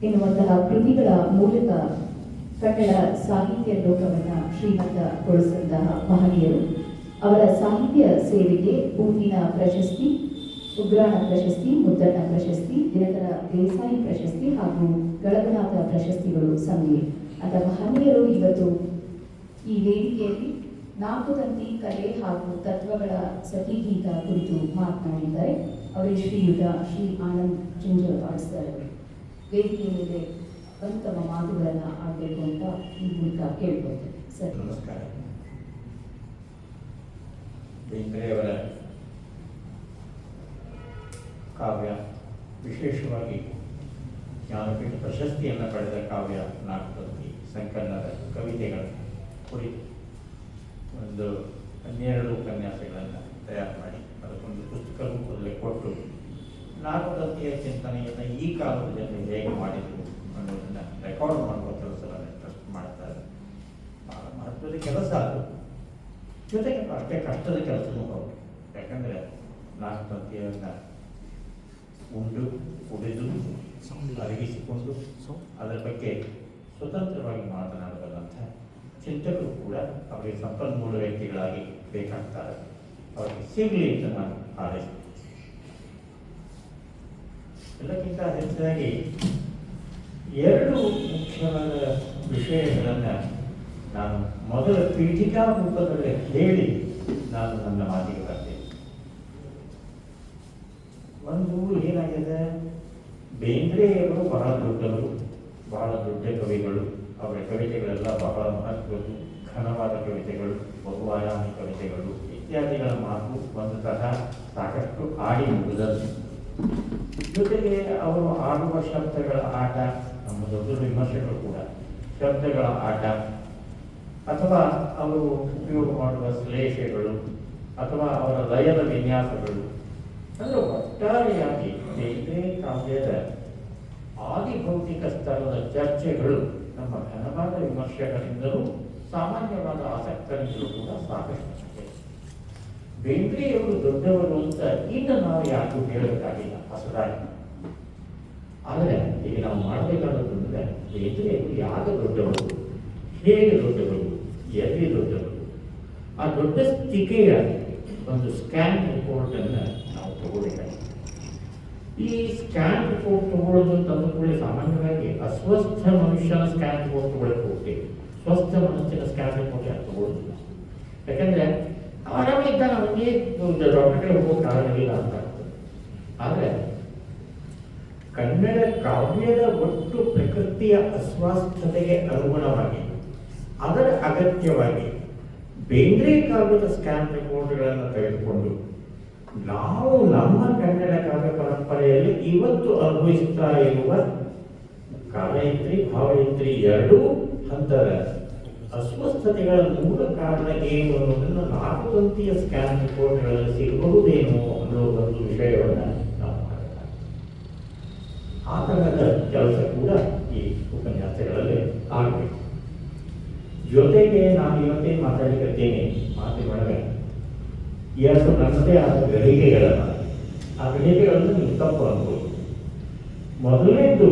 ಎನ್ನುವಂತಹ ಕೃತಿಗಳ ಮೂಲಕ ಕನ್ನಡ ಸಾಹಿತ್ಯ ಲೋಕವನ್ನು ಶ್ರೀಮಂತಗೊಳಿಸಿದಂತಹ ಮಹನೀಯರು. ಅವರ ಸಾಹಿತ್ಯ ಸೇವೆಗೆ ಹೂವಿನ ಪ್ರಶಸ್ತಿ, ಉಗ್ರಾಣ ಪ್ರಶಸ್ತಿ, ಮುದ್ದಣ್ಣ ಪ್ರಶಸ್ತಿ, ದಿನಕರ ದೇಸಾಯಿ ಪ್ರಶಸ್ತಿ ಹಾಗೂ ಗಳಗನಾಥ ಪ್ರಶಸ್ತಿಗಳು ಸಂದಿವೆ. ಅಂತ ಮಹನೀಯರು ಇವತ್ತು ಈ ವೇದಿಕೆಯಲ್ಲಿ ನಾಲ್ಕುದಂತಿ ಕಲೆ ಹಾಗೂ ತತ್ವಗಳ ಸತಿಗೀತ ಕುರಿತು ಮಾತನಾಡಿದ್ದಾರೆ. ಅವರೇ ಶ್ರೀಯುತ ಶ್ರೀ ಆನಂದ್ ಚುಂಜಲ್ ಆಡಿಸ್ತಾರೆ. ವೇದಿಕೆಯ ಮೇಲೆ ಬಂದು ತಮ್ಮ ಮಾತುಗಳನ್ನು ಆಡಬೇಕು ಅಂತ ಈ ಮೂಲಕ ಕೇಳ್ಕೊಳ್ತೇನೆ. ಸರ್, ನಮಸ್ಕಾರ. ಬೇಂದ್ರೆಯವರ ಕಾವ್ಯ, ವಿಶೇಷವಾಗಿ ಜ್ಞಾನಪೀಠ ಪ್ರಶಸ್ತಿಯನ್ನು ಪಡೆದ ಕಾವ್ಯ ನಾಲ್ಕುದಂತಿ ಸಂಕಲನದ ಕವಿತೆಗಳ ಕುರಿತು ಒಂದು 12 ಉಪನ್ಯಾಸಗಳನ್ನು ತಯಾರು ಮಾಡಿ ಅದಕ್ಕೊಂದು ಪುಸ್ತಕ ರೂಪದಲ್ಲಿ ಕೊಟ್ಟು ನಾಲ್ಕುದಂತಿಯ ಚಿಂತನೆಯನ್ನು ಈ ಕಾಲದಲ್ಲಿ ಹೇಗೆ ಮಾಡಿದರು ಅನ್ನೋದನ್ನು ರೆಕಾರ್ಡ್ ಮಾಡುವ ಕೆಲಸವನ್ನು ಟ್ರಸ್ಟ್ ಮಾಡ್ತಾರೆ. ಬಹಳ ಮಹತ್ವದ ಕೆಲಸ ಅದು. ಜೊತೆಗೆ ಅಷ್ಟೇ ಕಷ್ಟದ ಕೆಲಸವೂ ಹೌದು. ಯಾಕಂದರೆ ನಾಲ್ಕುದಂತಿಯನ್ನು ಉಂಡು ಕುಡಿದು ಅರಗಿಸಿಕೊಂಡು ಅದರ ಬಗ್ಗೆ ಸ್ವತಂತ್ರವಾಗಿ ಮಾತನಾಡಬಲ್ಲಂಥ ಚಿಂತಕರು ಕೂಡ ಅವರಿಗೆ ಸಂಪನ್ಮೂಲ ವ್ಯಕ್ತಿಗಳಾಗಿ ಬೇಕಾಗ್ತಾರೆ. ಅವರಿಗೆ ಸಿಗಲಿ ಅಂತ ನಾನು ಹಾರೈಸ್ತೀನಿ. ಎಲ್ಲಕ್ಕಿಂತ ಹೆಚ್ಚಾಗಿ 2 ಮುಖ್ಯವಾದ ವಿಷಯಗಳನ್ನು ನಾನು ಮೊದಲ ಪೀಠಿಕಾ ರೂಪದಲ್ಲಿ ಹೇಳಿ ನಾನು ನನ್ನ ಮಾತಿಗೆ ಬರ್ತೇನೆ. ಒಂದು ಏನಾಗಿದೆ, ಬೇಂದ್ರೆಯವರು ಬಹಳ ದೊಡ್ಡವರು, ಬಹಳ ದೊಡ್ಡ ಕವಿಗಳು. ಅವರ ಕವಿತೆಗಳೆಲ್ಲ ಬಹಳ ಮಹತ್ವದ್ದು, ಘನವಾದ ಕವಿತೆಗಳು, ಬಹುಆಯಾಮಿ ಕವಿತೆಗಳು ಇತ್ಯಾದಿಗಳ ಮಾತು ಒಂದು ತರಹ ಸಾಕಷ್ಟು ಆಡಿ ಮುಗಿದದ್ದು. ಜೊತೆಗೆ ಅವರು ಆಡುವ ಶಬ್ದಗಳ ಆಟ, ನಮ್ಮ ದೊಡ್ಡ ವಿಮರ್ಶೆಗಳು ಕೂಡ ಶಬ್ದಗಳ ಆಟ ಅಥವಾ ಅವರು ಉಪಯೋಗ ಮಾಡುವ ಶ್ಲೇಷಗಳು ಅಥವಾ ಅವರ ಲಯದ ವಿನ್ಯಾಸಗಳು, ಅಂದರೆ ಒಟ್ಟಾರೆಯಾಗಿ ಬೇರೆ ಕಾವ್ಯದ ಆದಿಭೌತಿಕ ಸ್ತರದ ಚರ್ಚೆಗಳು ನಮ್ಮ ಘನವಾದ ವಿಮರ್ಶೆಗಳಿಂದಲೂ ಸಾಮಾನ್ಯವಾದ ಆಸಕ್ತರಿಂದಲೂ ಕೂಡ ಸಾಕಷ್ಟು. ಬೇಂದ್ರೆಯವರು ದೊಡ್ಡವರು ಅಂತ ಈಗ ನಾವು ಯಾರಿಗೂ ಹೇಳಬೇಕಾಗಿಲ್ಲ ಹೊಸದಾಗಿ. ಆದರೆ ಈಗ ನಾವು ಮಾಡಬೇಕಾದದ್ದು ಅಂದರೆ ಬೇಂದ್ರೆಯವರು ಯಾರು ದೊಡ್ಡವರು, ಹೇಗೆ ದೊಡ್ಡವರು, ಎಲ್ಲಿ ದೊಡ್ಡವರು, ಆ ದೊಡ್ಡ ಸ್ಥಿತಿಯ ಒಂದು ಸ್ಕ್ಯಾನ್ ರಿಪೋರ್ಟನ್ನು ನಾವು ತಗೋಬೇಕಾಗಿದೆ. ಈ ಸ್ಕ್ಯಾನ್ ರಿಪೋರ್ಟ್ ತಗೊಳ್ಳೋದು ತಂದುಕೊಳ್ಳಿ ಸಾಮಾನ್ಯವಾಗಿ ಅಸ್ವಸ್ಥ ಮನುಷ್ಯನ ಸ್ಕ್ಯಾನ್ ರಿಪೋರ್ಟ್ ತಗೊಳ್ಳಕ್ಕೆ ಹೋಗ್ತೇವೆ. ಸ್ವಸ್ಥ ಮನಸ್ಸಿನ ಸ್ಕ್ಯಾನ್ ರಿಪೋರ್ಟ್ ಯಾಕೆ ತಗೊಳ್ಳೋದಿಲ್ಲ? ಯಾಕಂದರೆ ಆರಾಮಿದ್ದಾಗ ಅವನಿಗೆ ಡಾಕ್ಟರ್ಗೆ ಹೋಗೋಕೆ ಕಾರಣವಿಲ್ಲ ಅಂತ ಆಗ್ತದೆ. ಆದರೆ ಕನ್ನಡ ಕಾವ್ಯದ ಒಟ್ಟು ಪ್ರಕೃತಿಯ ಅಸ್ವಾಸ್ಥತೆಗೆ ಅನುಗುಣವಾಗಿ ಅದರ ಅಗತ್ಯವಾಗಿ ಬೇಂದ್ರೆ ಕಾವ್ಯದ ಸ್ಕ್ಯಾನ್ ರಿಪೋರ್ಟ್ಗಳನ್ನು ತೆಗೆದುಕೊಂಡು ನಾವು ನಮ್ಮ ಕನ್ನಡ ಕಾವ್ಯ ಪರಂಪರೆಯಲ್ಲಿ ಇವತ್ತು ಅನುಭವಿಸುತ್ತಾ ಇರುವ ಕಾವ್ಯಯಂತ್ರಿ ಭಾವಯಂತ್ರಿ 2 ಹಂತದ ಅಸ್ವಸ್ಥತೆಗಳ ಮೂಲ ಕಾರಣ ಏನು ಅನ್ನೋದನ್ನು ನಾಲ್ಕುದಂತಿಯ ಸ್ಕ್ಯಾನ್ ರಿಪೋರ್ಟ್ಗಳಲ್ಲಿ ಸಿಗಬಹುದೇನೋ ಅನ್ನೋ ಒಂದು ವಿಷಯವನ್ನು ನಾವು ಮಾಡಬೇಕಾಗಿದೆ. ಆ ತರಹದ ಕೆಲಸ ಕೂಡ ಈ ಉಪನ್ಯಾಸಗಳಲ್ಲಿ ಆಗಬೇಕು. ಜೊತೆಗೆ ನಾನು ಇವತ್ತೇ ಮಾತಾಡಲಿಕ್ಕೇನೆ ಮಾತಿನೊಳಗೆ 2 ನನ್ನದೇ ಆದ ಗ್ರಹಿಕೆಗಳನ್ನು, ಆ ಗ್ರಹಿಕೆಗಳನ್ನು ನೀವು ತಪ್ಪು ಅನ್ಬೋದು. ಮೊದಲನೇದು,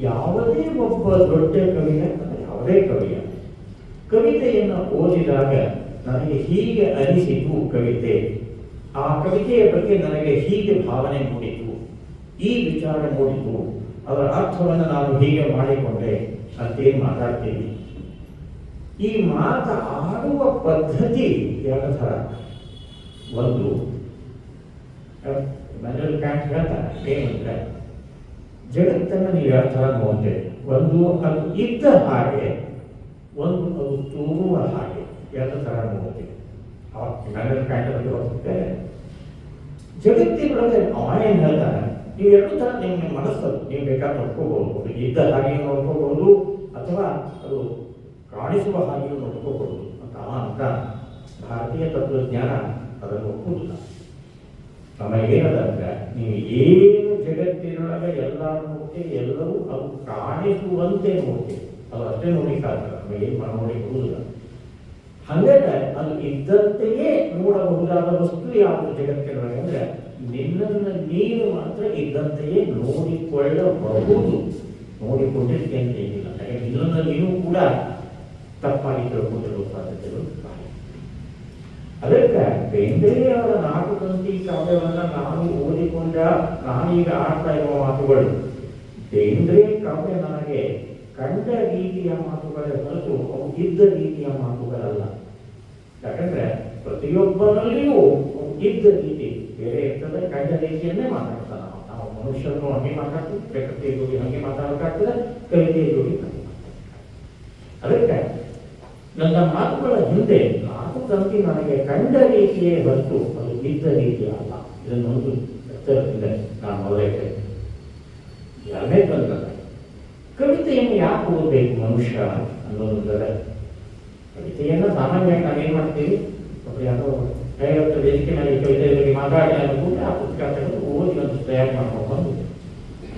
ಯಾವುದೇ ಒಬ್ಬ ದೊಡ್ಡ ಕವಿಯ ಯಾವುದೇ ಕವಿಯ ಕವಿತೆಯನ್ನು ಓದಿದಾಗ ನನಗೆ ಹೀಗೆ ಅನಿಸಿತು ಕವಿತೆ, ಆ ಕವಿತೆಯ ಬಗ್ಗೆ ನನಗೆ ಹೀಗೆ ಭಾವನೆ ಮೂಡಿತು, ಈ ವಿಚಾರ ಮೂಡಿತು, ಅದರ ಅರ್ಥವನ್ನು ನಾನು ಹೀಗೆ ಮಾಡಿಕೊಂಡೆ ಅಂತೇನು ಮಾತಾಡ್ತೀನಿ. ಈ ಆಡುವ ಪದ್ಧತಿ 2 ಥರ. ಒಂದು ಮೆನಲ್ ಕ್ಯಾಂಟ್ ಹೇಳ್ತಾರೆ ಏನಂದ್ರೆ, ಜಗತ್ತನ್ನು ನೀವು 2 ಥರ ನೋಡ್ತೇವೆ. ಒಂದು ಅದು ಇದ್ದ ಹಾಗೆ, ಒಂದು ಅದು ತೋರುವ ಹಾಗೆ, 2 ಥರ ನೋಡ್ತೇವೆ. ಮೆನಲ್ ಕ್ಯಾಂಟ್ ಬಗ್ಗೆ ಹೋಗ್ತೇವೆ. ಜಗತ್ತಿನೊಳಗೆ ಅವನೇನು ಹೇಳ್ತಾನೆ, ನೀವು 2 ಥರ ನಿಮ್ಮ ಮನಸ್ಸು ನೀವು ಬೇಕಾದ್ರೆ ನೋಡ್ಕೋಬಹುದು. ಇದ್ದ ಹಾಗೆ ನೋಡ್ಕೋಬಹುದು ಅಥವಾ ಅದು ಕಾಣಿಸುವ ಹಾಗೆಯೂ ನೋಡ್ಕೋಬಹುದು ಅಂತ ಅಂತ ಭಾರತೀಯ ತತ್ವಜ್ಞಾನ ಅದನ್ನು ಒಪ್ಪುವುದಿಲ್ಲ. ನಮಗೇನದಂದ್ರೆ, ನೀವು ಏನು ಜಗತ್ತಿನೊಳಗೆ ಎಲ್ಲರೂ ನೋಡ್ತೇವೆ, ಎಲ್ಲರೂ ಅದು ಕಾಣಿಸುವಂತೆ ನೋಡ್ತೇವೆ, ಅದು ಅಷ್ಟೇ ನೋಡಿಕಾಗ್ತದೆ, ನಮಗೇನು ನೋಡಿ ಬರುವುದಿಲ್ಲ. ಹಾಗಾದ್ರೆ ಅದು ಇದ್ದಂತೆಯೇ ನೋಡಬಹುದಾದ ವಸ್ತು ಯಾವುದು ಜಗತ್ತಿನೊಳಗೆ ಅಂದರೆ ನಿನ್ನನ್ನು ನೀನು ಮಾತ್ರ ಇದ್ದಂತೆಯೇ ನೋಡಿಕೊಳ್ಳಬಹುದು. ನೋಡಿಕೊಂಡಿರ್ತೀಯ ಅಂತ ಏನಿಲ್ಲ. ಹಾಗೆ ನಿನ್ನನ್ನು ನೀನು ಕೂಡ ತಪ್ಪಾಗಿ ತಿಳ್ಕೊಂಡಿರುವ ಸಾಧ್ಯತೆಗಳು ಭಾಳ. ಅದಕ್ಕೆ ಬೇಂದ್ರೆಯವರ ನಾಟುಕಂತಿ ಕಾವ್ಯವನ್ನು ನಾನು ಓದಿಕೊಂಡ ನಾನೀಗ ಆಡ್ತಾ ಇರುವ ಮಾತುಗಳು ಬೇಂದ್ರೆ ಕಾವ್ಯ ನನಗೆ ಕಂಡ ರೀತಿಯ ಮಾತುಗಳೇ ಹೊರತು ಅವು ಇದ್ದ ರೀತಿಯ ಮಾತುಗಳಲ್ಲ. ಯಾಕಂದ್ರೆ ಪ್ರತಿಯೊಬ್ಬರಲ್ಲಿಯೂ ಇದ್ದ ರೀತಿ ಬೇರೆ ಇರ್ತದೆ. ಕಂಡ ರೀತಿಯನ್ನೇ ಮಾತಾಡ್ತಾನೆ. ನಾವು ಮನುಷ್ಯರನ್ನು ಹಂಗೆ ಮಾತಾಡ್ತೀವಿ, ಪ್ರಕೃತಿಯ ಹಂಗೆ ಮಾತಾಡೋಕ್ಕಾಗ್ತದೆ, ಕವಿತೆಯ ಜೋಡಿ ಹಂಗೆ ಮಾತಾಡ್ತಾರೆ. ಅದಕ್ಕೆ ನನ್ನ ಮಾತುಗಳ ಹಿಂದೆ ನಾಟುಕಂತಿ ನನಗೆ ಕಂಡ ರೀತಿಯೇ ಹೊರತು ಅದು ಇದ್ದ ರೀತಿ ಅಲ್ಲ. ಇದನ್ನೊಂದು ಎತ್ತರದಿಂದ ನಾನು ಮೊದಲೇ ಎರಡನೇ ಬಂದ ಕವಿತೆಯನ್ನು ಯಾಕೆ ಓದಬೇಕು ಮನುಷ್ಯ ಅನ್ನೋದಂದರೆ, ಕವಿತೆಯನ್ನು ಸಾಮಾನ್ಯವಾಗಿ ನಾವೇನು ಮಾಡ್ತೀವಿ, ಯಾವುದೋ ಕೈಗೊತ್ತ ವೇದಿಕೆ ಮೇಲೆ ಕವಿತೆ ಬಗ್ಗೆ ಮಾತಾಡಿ ಅಂದ್ಬಿಟ್ಟು ಆ ಪುಸ್ತಕ ತೆಗೆದು ಓದಿ ಒಂದು ತಯಾರು ಮಾಡ್ಕೊಂಡು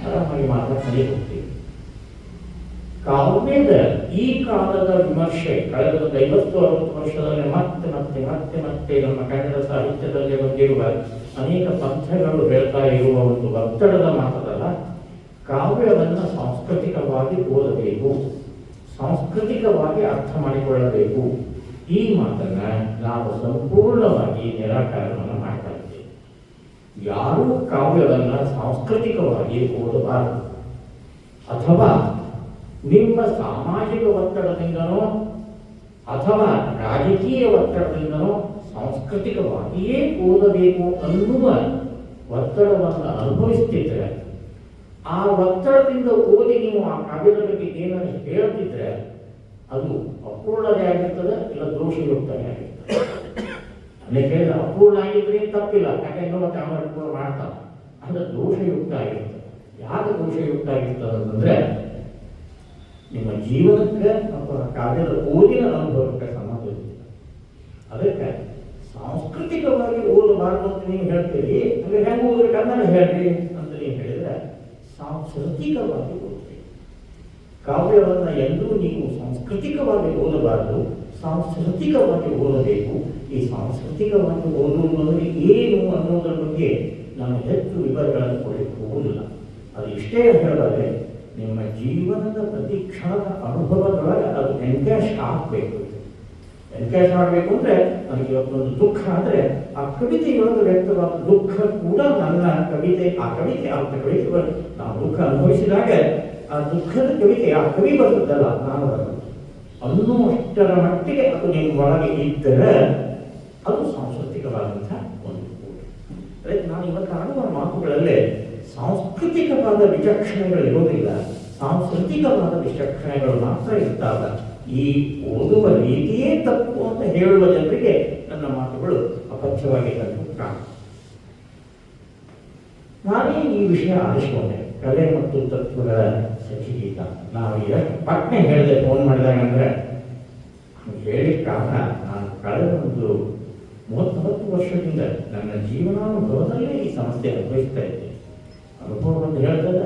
ಆರಾಮಾಗಿ ಮಾತಾಡಿ ಹೋಗ್ತೀವಿ. ಕಾವ್ಯದ ಈ ಕಾಲದ ವಿಮರ್ಶೆ ಕಳೆದ 50-60 ವರ್ಷದಲ್ಲಿ ಮತ್ತೆ ಮತ್ತೆ ಮತ್ತೆ ಮತ್ತೆ ನಮ್ಮ ಕನ್ನಡ ಸಾಹಿತ್ಯದಲ್ಲಿ ಬಂದಿರುವ ಅನೇಕ ಪಂಥಗಳು ಹೇಳ್ತಾ ಇರುವ ಒಂದು ಒತ್ತಡದ ಮಾತದಲ್ಲ, ಕಾವ್ಯವನ್ನು ಸಾಂಸ್ಕೃತಿಕವಾಗಿ ಓದಬೇಕು, ಸಾಂಸ್ಕೃತಿಕವಾಗಿ ಅರ್ಥ ಮಾಡಿಕೊಳ್ಳಬೇಕು. ಈ ಮಾತನ್ನ ನಾವು ಸಂಪೂರ್ಣವಾಗಿ ನಿರಾಕರಣವನ್ನು ಮಾಡ್ತಾ ಇದ್ದೇವೆ. ಯಾರೂ ಕಾವ್ಯವನ್ನು ಸಾಂಸ್ಕೃತಿಕವಾಗಿ ಓದಬಾರದು. ಅಥವಾ ನಿಮ್ಮ ಸಾಮಾಜಿಕ ಒತ್ತಡದಿಂದನೋ ಅಥವಾ ರಾಜಕೀಯ ಒತ್ತಡದಿಂದನೋ ಸಾಂಸ್ಕೃತಿಕವಾಗಿಯೇ ಓದಬೇಕು ಅನ್ನುವ ಒತ್ತಡವನ್ನು ಅನುಭವಿಸ್ತಿದ್ರೆ, ಆ ಒತ್ತಡದಿಂದ ಓದಿ ನೀವು ಆ ಕಾವ್ಯದ ಬಗ್ಗೆ ಏನಾದ್ರು ಹೇಳ್ತಿದ್ರೆ ಅದು ಅಪೂರ್ಣತೆ ಆಗಿರ್ತದೆ, ಇಲ್ಲ ದೋಷಯುಕ್ತನೇ ಆಗಿರ್ತದೆ. ಅನೇಕ ಹೇಳಿದ್ರೆ ಅಪೂರ್ಣ ಆಗಿದ್ರೆ ತಪ್ಪಿಲ್ಲ, ಯಾಕೆಂದ್ರೆ ಮತ್ತೆ ಅವರ ಮಾಡ್ತಾನೆ, ಅಂದ್ರೆ ದೋಷಯುಕ್ತ ಆಗಿರ್ತದೆ. ಯಾಕೆ ದೋಷಯುಕ್ತ ಆಗಿರ್ತದೆ ಅಂತಂದ್ರೆ ನಿಮ್ಮ ಜೀವನಕ್ಕೆ ಮತ್ತು ಕಾವ್ಯದ ಓದಿನ ಅನುಭವಕ್ಕೆ ಸಂಬಂಧ ಇಲ್ಲ. ಅದಕ್ಕೆ ಸಾಂಸ್ಕೃತಿಕವಾಗಿ ಓದಬಾರ್ದು ಅಂತ ನೀವು ಹೇಳ್ತೀರಿ, ಅಂದ್ರೆ ಹೆಂಗೆ ಓದ್ಬೇಕು ಅದನ್ನ ಹೇಳ್ರಿ ಅಂತ ನೀವು ಹೇಳಿದ್ರೆ ಸಾಂಸ್ಕೃತಿಕವಾಗಿ ಓದಬೇಕು. ಕಾವ್ಯವನ್ನು ಎಂದೂ ನೀವು ಸಾಂಸ್ಕೃತಿಕವಾಗಿ ಓದಬಾರದು, ಸಾಂಸ್ಕೃತಿಕವಾಗಿ ಓದಬೇಕು. ಈ ಸಾಂಸ್ಕೃತಿಕವಾಗಿ ಓದುವುದು ಏನು ಅನ್ನೋದರ ಬಗ್ಗೆ ನಾನು ಹೆಚ್ಚು ವಿವರಗಳನ್ನು ಕೊಡಲಿಕ್ಕೆ ಹೋಗುವುದಿಲ್ಲ. ಅದು ಇಷ್ಟೇ ಹೇಳಬಾರೆ, ನಿಮ್ಮ ಜೀವನದ ಪ್ರತಿ ಕ್ಷಣದ ಅನುಭವದೊಳಗೆ ಅದು ಎನ್ಕ್ಯಾಶ್ ಆಗಬೇಕು. ಎನ್ಕ್ಯಾಶ್ ಆಗಬೇಕು ಅಂದರೆ ನನಗೆ ಇವತ್ತೊಂದು ದುಃಖ ಅಂದರೆ ಆ ಕವಿತೆಯೊಳಗೆ ವ್ಯಕ್ತವಾದ ದುಃಖ ಕೂಡ ನನ್ನ ಕವಿತೆ, ಆ ಕವಿತೆಗಳು ನಾವು ದುಃಖ ಅನುಭವಿಸಿದಾಗ ಆ ದುಃಖದ ಕವಿತೆ ಆ ಕವಿ ಬರ್ತದಲ್ಲ, ನಾನು ಬರ್ತದೆ ಅನ್ನುವಷ್ಟರ ಮಟ್ಟಿಗೆ ಅದು ನಿಮ್ಮ ಒಳಗೆ ಇದ್ದರೆ ಅದು ಸಾಂಸ್ಕೃತಿಕವಾದಂಥ ಒಂದು ಕೂಟ. ಅದಕ್ಕೆ ನಾನು ಇವತ್ತು ಆಡುವ ಮಾತುಗಳಲ್ಲೇ ಸಾಂಸ್ಕೃತಿಕವಾದ ವಿಚಕ್ಷಣೆಗಳು ಇರೋದಿಲ್ಲ, ಸಾಂಸ್ಕೃತಿಕವಾದ ವಿಚಕ್ಷಣೆಗಳು ಮಾತ್ರ ಇರ್ತಾವೆ. ಈ ಓದುವ ರೀತಿಯೇ ತಪ್ಪು ಅಂತ ಹೇಳುವ ಜನರಿಗೆ ನನ್ನ ಮಾತುಗಳು ಅಪಥ್ಯವಾಗಿ ಕಾಣ. ನಾನೇ ಈ ವಿಷಯ ಆರಿಸಿಕೊಂಡೆ, ಕಲೆ ಮತ್ತು ತತ್ವಗಳ ಸಚಿಗೀತ. ನಾವು ಎಷ್ಟು ಪಟ್ನೆ ಹೇಳಿದೆ ಫೋನ್ ಮಾಡಿದಾಗ ಅಂದರೆ ಹೇಳಿದ ಕಾರಣ ನಾನು ಕಳೆದ ಒಂದು 30 ವರ್ಷದಿಂದ ನನ್ನ ಜೀವನಾನುಭವದಲ್ಲೇ ಈ ಸಮಸ್ಯೆ ಅನುಭವಿಸ್ತಾ ಇದ್ದೆ. ಅನುಭವ ಒಂದು ಹೇಳ್ತದೆ,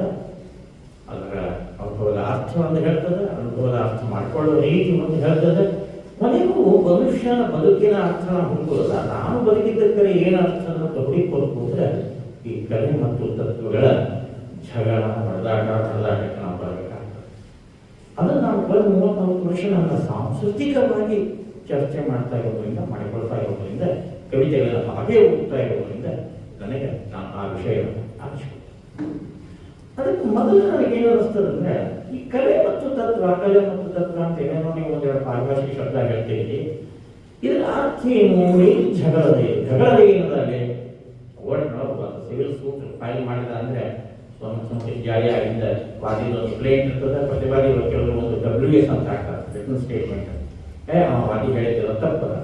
ಅದರ ಅನುಭವದ ಅರ್ಥ ಒಂದು ಹೇಳ್ತದೆ, ಅನುಭವದ ಅರ್ಥ ಮಾಡಿಕೊಳ್ಳುವ ರೀತಿ ಒಂದು ಹೇಳ್ತದೆ. ಕೊನೆಗೂ ಮನುಷ್ಯನ ಬದುಕಿನ ಅರ್ಥ ಹುಡುಕೋಲ್ಲ, ನಾನು ಬದುಕಿದ್ದಕ್ಕರೆ ಏನು ಅರ್ಥ ಅಂತ ಹುಡುಕಿಕೊಂಡು ಹೋದರೆ ಈ ಕಲೆ ಮತ್ತು ತತ್ವಗಳ ಜಗಳ ಹೊಡೆದಾಟಕ್ಕೆ ನಾವು ಬರಬೇಕಾಗ್ತದೆ. ಅದನ್ನು ನಾನು ಕಳೆದ 30-40 ವರ್ಷ ನನ್ನ ಸಾಂಸ್ಕೃತಿಕವಾಗಿ ಚರ್ಚೆ ಮಾಡ್ತಾ ಇರೋದ್ರಿಂದ, ಮಾಡಿಕೊಳ್ತಾ ಇರೋದ್ರಿಂದ, ಕವಿತೆಗಳನ್ನು ಹಾಗೆ ಓದ್ತಾ ಇರೋದ್ರಿಂದ ನನಗೆ ನಾನು ಆ ವಿಷಯವನ್ನು ಆರಿಸಿಕೊಂಡೆ. ಅದಕ್ಕೆ ಮೊದಲು ನನಗೇನು ಅನ್ನಿಸ್ತದೆ ಅಂದರೆ, ಈ ಕಲೆ ಮತ್ತು ತತ್ವ ಅಂತ ಏನೇನೋ ನೀವು ಒಂದೆರಡು ಪಾರಿಭಾಷಿಕ ಶಬ್ದ ಹೇಳ್ತೀರಿ, ಇದರ ಅರ್ಥ ಏನು? ಜಗಳದ ಏನದಲ್ಲಿ ಸಿವಿಲ್ ಸೂಟ್ ಫೈಲ್ ಮಾಡಿದ ಅಂದರೆ ಸಂಸ್ಥೆ ಜಾರಿ ಆಗಿದ್ದ ವಾದಿದ ಕಂಪ್ಲೇಂಟ್ ಇರ್ತದೆ, ಪ್ರತಿವಾದಿ ವಕೀಲರು ಒಂದು WS ಅಂತ ಹಾಕ್ತಾರೆ, ರಿಟನ್ ಸ್ಟೇಟ್ಮೆಂಟ್. ವಾದಿ ಹೇಳಿದ್ದೆಲ್ಲ ತಪ್ಪದ.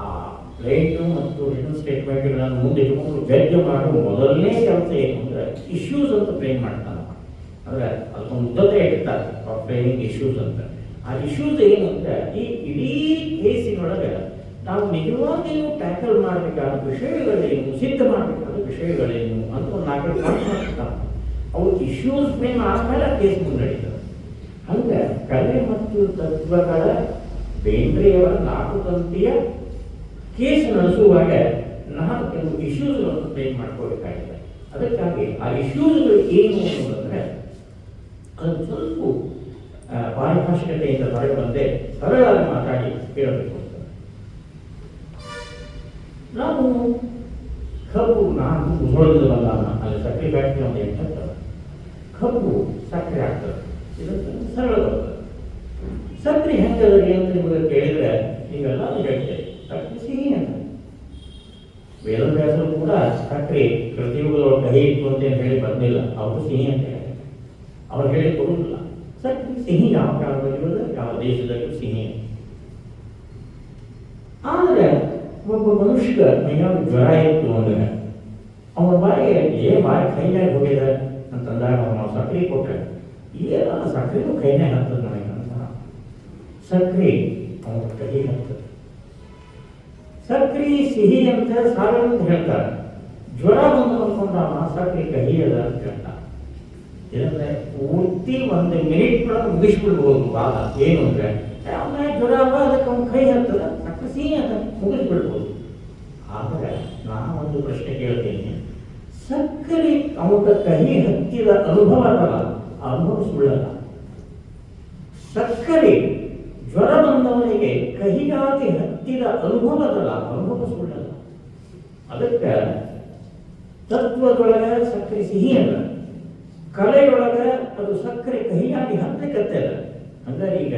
ಆ ಕಂಪ್ಲೇಂಟು ಮತ್ತು ರಿಟನ್ ಸ್ಟೇಟ್ಮೆಂಟ್ಗಳನ್ನು ಮುಂದೆ ಇಟ್ಕೊಂಡು ಜಡ್ಜ್ ಮಾಡುವ ಮೊದಲನೇ ಕೆಲಸ ಏನು ಅಂದರೆ ಇಶ್ಯೂಸ್ ಅಂತ ಫ್ರೇಮ್ ಮಾಡ್ತಾನೆ. ಅಂದರೆ ಅದಕ್ಕೊಂದು ಉದ್ದತೆ ಇಡ್ತಾರೆ ಫ್ರೇಮಿಂಗ್ ಇಶ್ಯೂಸ್ ಅಂತ. ಆ ಇಶ್ಯೂಸ್ ಏನು ಅಂದರೆ ಈ ಇಡೀ ಕೇಸಿನೊಳಗೆ ನಾವು ನಿಜವಾಗಿಯೂ ಟ್ಯಾಕಲ್ ಮಾಡಬೇಕಾದ ವಿಷಯಗಳೇನು, ಸಿದ್ಧ ಮಾಡಬೇಕಾದ ವಿಷಯಗಳೇನು ಅಂತ ಒಂದು 4 ಪಾಯಿಂಟ್ ಮಾಡ್ತಾರೆ. ಅವು ಇಶ್ಯೂಸ್ ಫ್ರೇಮ್ ಆದಮೇಲೆ ಕೇಸ್ ಮುನ್ನಡೀತದೆ. ಹಂಗೆ ಕಲೆ ಮತ್ತು ತತ್ವಗಳ ಬೇಂದ್ರೆಯವರ ನಾಟುಕಂತಿಯ ಕೇಸ್ ನಡೆಸುವಾಗ ನಾನು ಕೆಲವು ಇಶ್ಯೂಸ್ಗಳನ್ನು ಟ್ರೈ ಮಾಡ್ಕೋಬೇಕಾಗಿದೆ. ಅದಕ್ಕಾಗಿ ಆ ಇಶ್ಯೂಸ್ಗಳು ಏನು ಅನ್ನೋದಂದರೆ ಅದು ಸ್ವಲ್ಪ ಪಾರಿಭಾಷಿಕತೆಯಿಂದ ಹೊರಗೆ ಬಂದೆ ಸರಳವಾಗಿ ಮಾತಾಡಿ ಹೇಳಬೇಕು ಅಂತ. ನಾವು ಕಬ್ಬು ನಾನು ಉಸೋಳದಿಂದ ಬಂದ ಅಲ್ಲಿ ಸಕ್ಕರೆ ಫ್ಯಾಕ್ಟ್ರಿ ಒಂದು ಎಂಟು ಕಬ್ಬು ಸಕ್ಕರೆ ಆಗ್ತದೆ. ಇದಕ್ಕೆ ಸರಳ ಬರ್ತದೆ. ಸಕ್ಕರೆ ಹೆಂಗದರಿ ಅಂತ ನಿಮಗೆ ಕೇಳಿದರೆ ನೀವೆಲ್ಲ ಹೇಳ್ತೇವೆ ಸಕ್ಕರೆ ಸಿಹಿ ಅಂತ. ವೇದವ್ಯಾಸರು ಕೂಡ ಸಕ್ಕರೆ ಕೃತಿಯುಗದೊಳಗೆ ಕಹಿ ಇತ್ತು ಅಂತ ಹೇಳಿ ಬಂದಿಲ್ಲ, ಅವರು ಸಿಹಿ ಅಂತ ಹೇಳಿ ಅವ್ರು ಹೇಳಿ ಕೊಡುವುದಿಲ್ಲ. ಸಕ್ಕರೆ ಸಿಹಿ ಯಾವ ಕಾಲದಲ್ಲಿರೋದು ಯಾವ ದೇಶದಲ್ಲೂ ಸಿಹಿ. ಆದರೆ ಒಬ್ಬ ಮನುಷ್ಯ ಮೈಯಾಗ ಜ್ವರ ಇತ್ತು ಅಂದರೆ ಅವನ ಬಾಯಿಗೆ ಬಾಯಿ ಕೈನಾಗ ಹೋಗಿದೆ ಅಂತಂದಾಗ ನಾವು ಸಕ್ಕರೆ ಕೊಟ್ಟರೆ ಏನೋ ಸಕ್ಕರೆನೂ ಕೈನಾಗ ಹತ್ತದ ನನಗೆ ಅಂತ ಸಕ್ಕರೆ ಅವನ ಕಹಿ ಹತ್ತದ. ಸಕ್ಕರೆ ಸಿಹಿ ಅಂತ ಸಾರ ಅಂತ ಹೇಳ್ತಾರೆ. ಜ್ವರ ಬಂದು ಅಂದ್ಕೊಂಡವ ಸಕ್ಕರೆ ಕಹಿ ಅದ ಅಂತ ಹೇಳ್ತಾರೆ. ಇದಕ್ಕೆ ಪೂರ್ತಿ ಒಂದು ಮಿನಿಟ್ ಮುಗಿಸ್ಬಿಡ್ಬೋದು ವಾದ. ಏನು ಅಂದರೆ ಅವನ ಜ್ವರ ಅಲ್ಲ ಅದಕ್ಕೆ ಅವ್ನ ಕೈ ಹತ್ತದ ಸಕ್ಕರೆ ಸಿಹಿ ಅಂತ ಮುಗಿಸ್ಬಿಡ್ಬೋದು. ಆದರೆ ನಾನು ಒಂದು ಪ್ರಶ್ನೆ ಕೇಳ್ತೀನಿ, ಸಕ್ಕರೆ ಅವನ ಕಹಿ ಹತ್ತಿದ ಅನುಭವ ಅಲ್ಲ, ಅನುಭವ ಸುಳ್ಳಲ್ಲ. ಸಕ್ಕರೆ ಜ್ವರ ಬಂದವನಿಗೆ ಕಹಿಯಾಗಿ ಹತ್ತಿದ ಅನುಭವದಲ್ಲ, ಅನುಭವ ಸುಳ್ಳಲ್ಲ. ಅದಕ್ಕೆ ತತ್ವದೊಳಗೆ ಸಕ್ಕರೆ ಸಿಹಿ ಅಲ್ಲ, ಕಲೆಯೊಳಗೆ ಅದು ಸಕ್ಕರೆ ಕಹಿಯಾಗಿ ಹತ್ತಕತ್ತದ. ಅಂದರೆ ಈಗ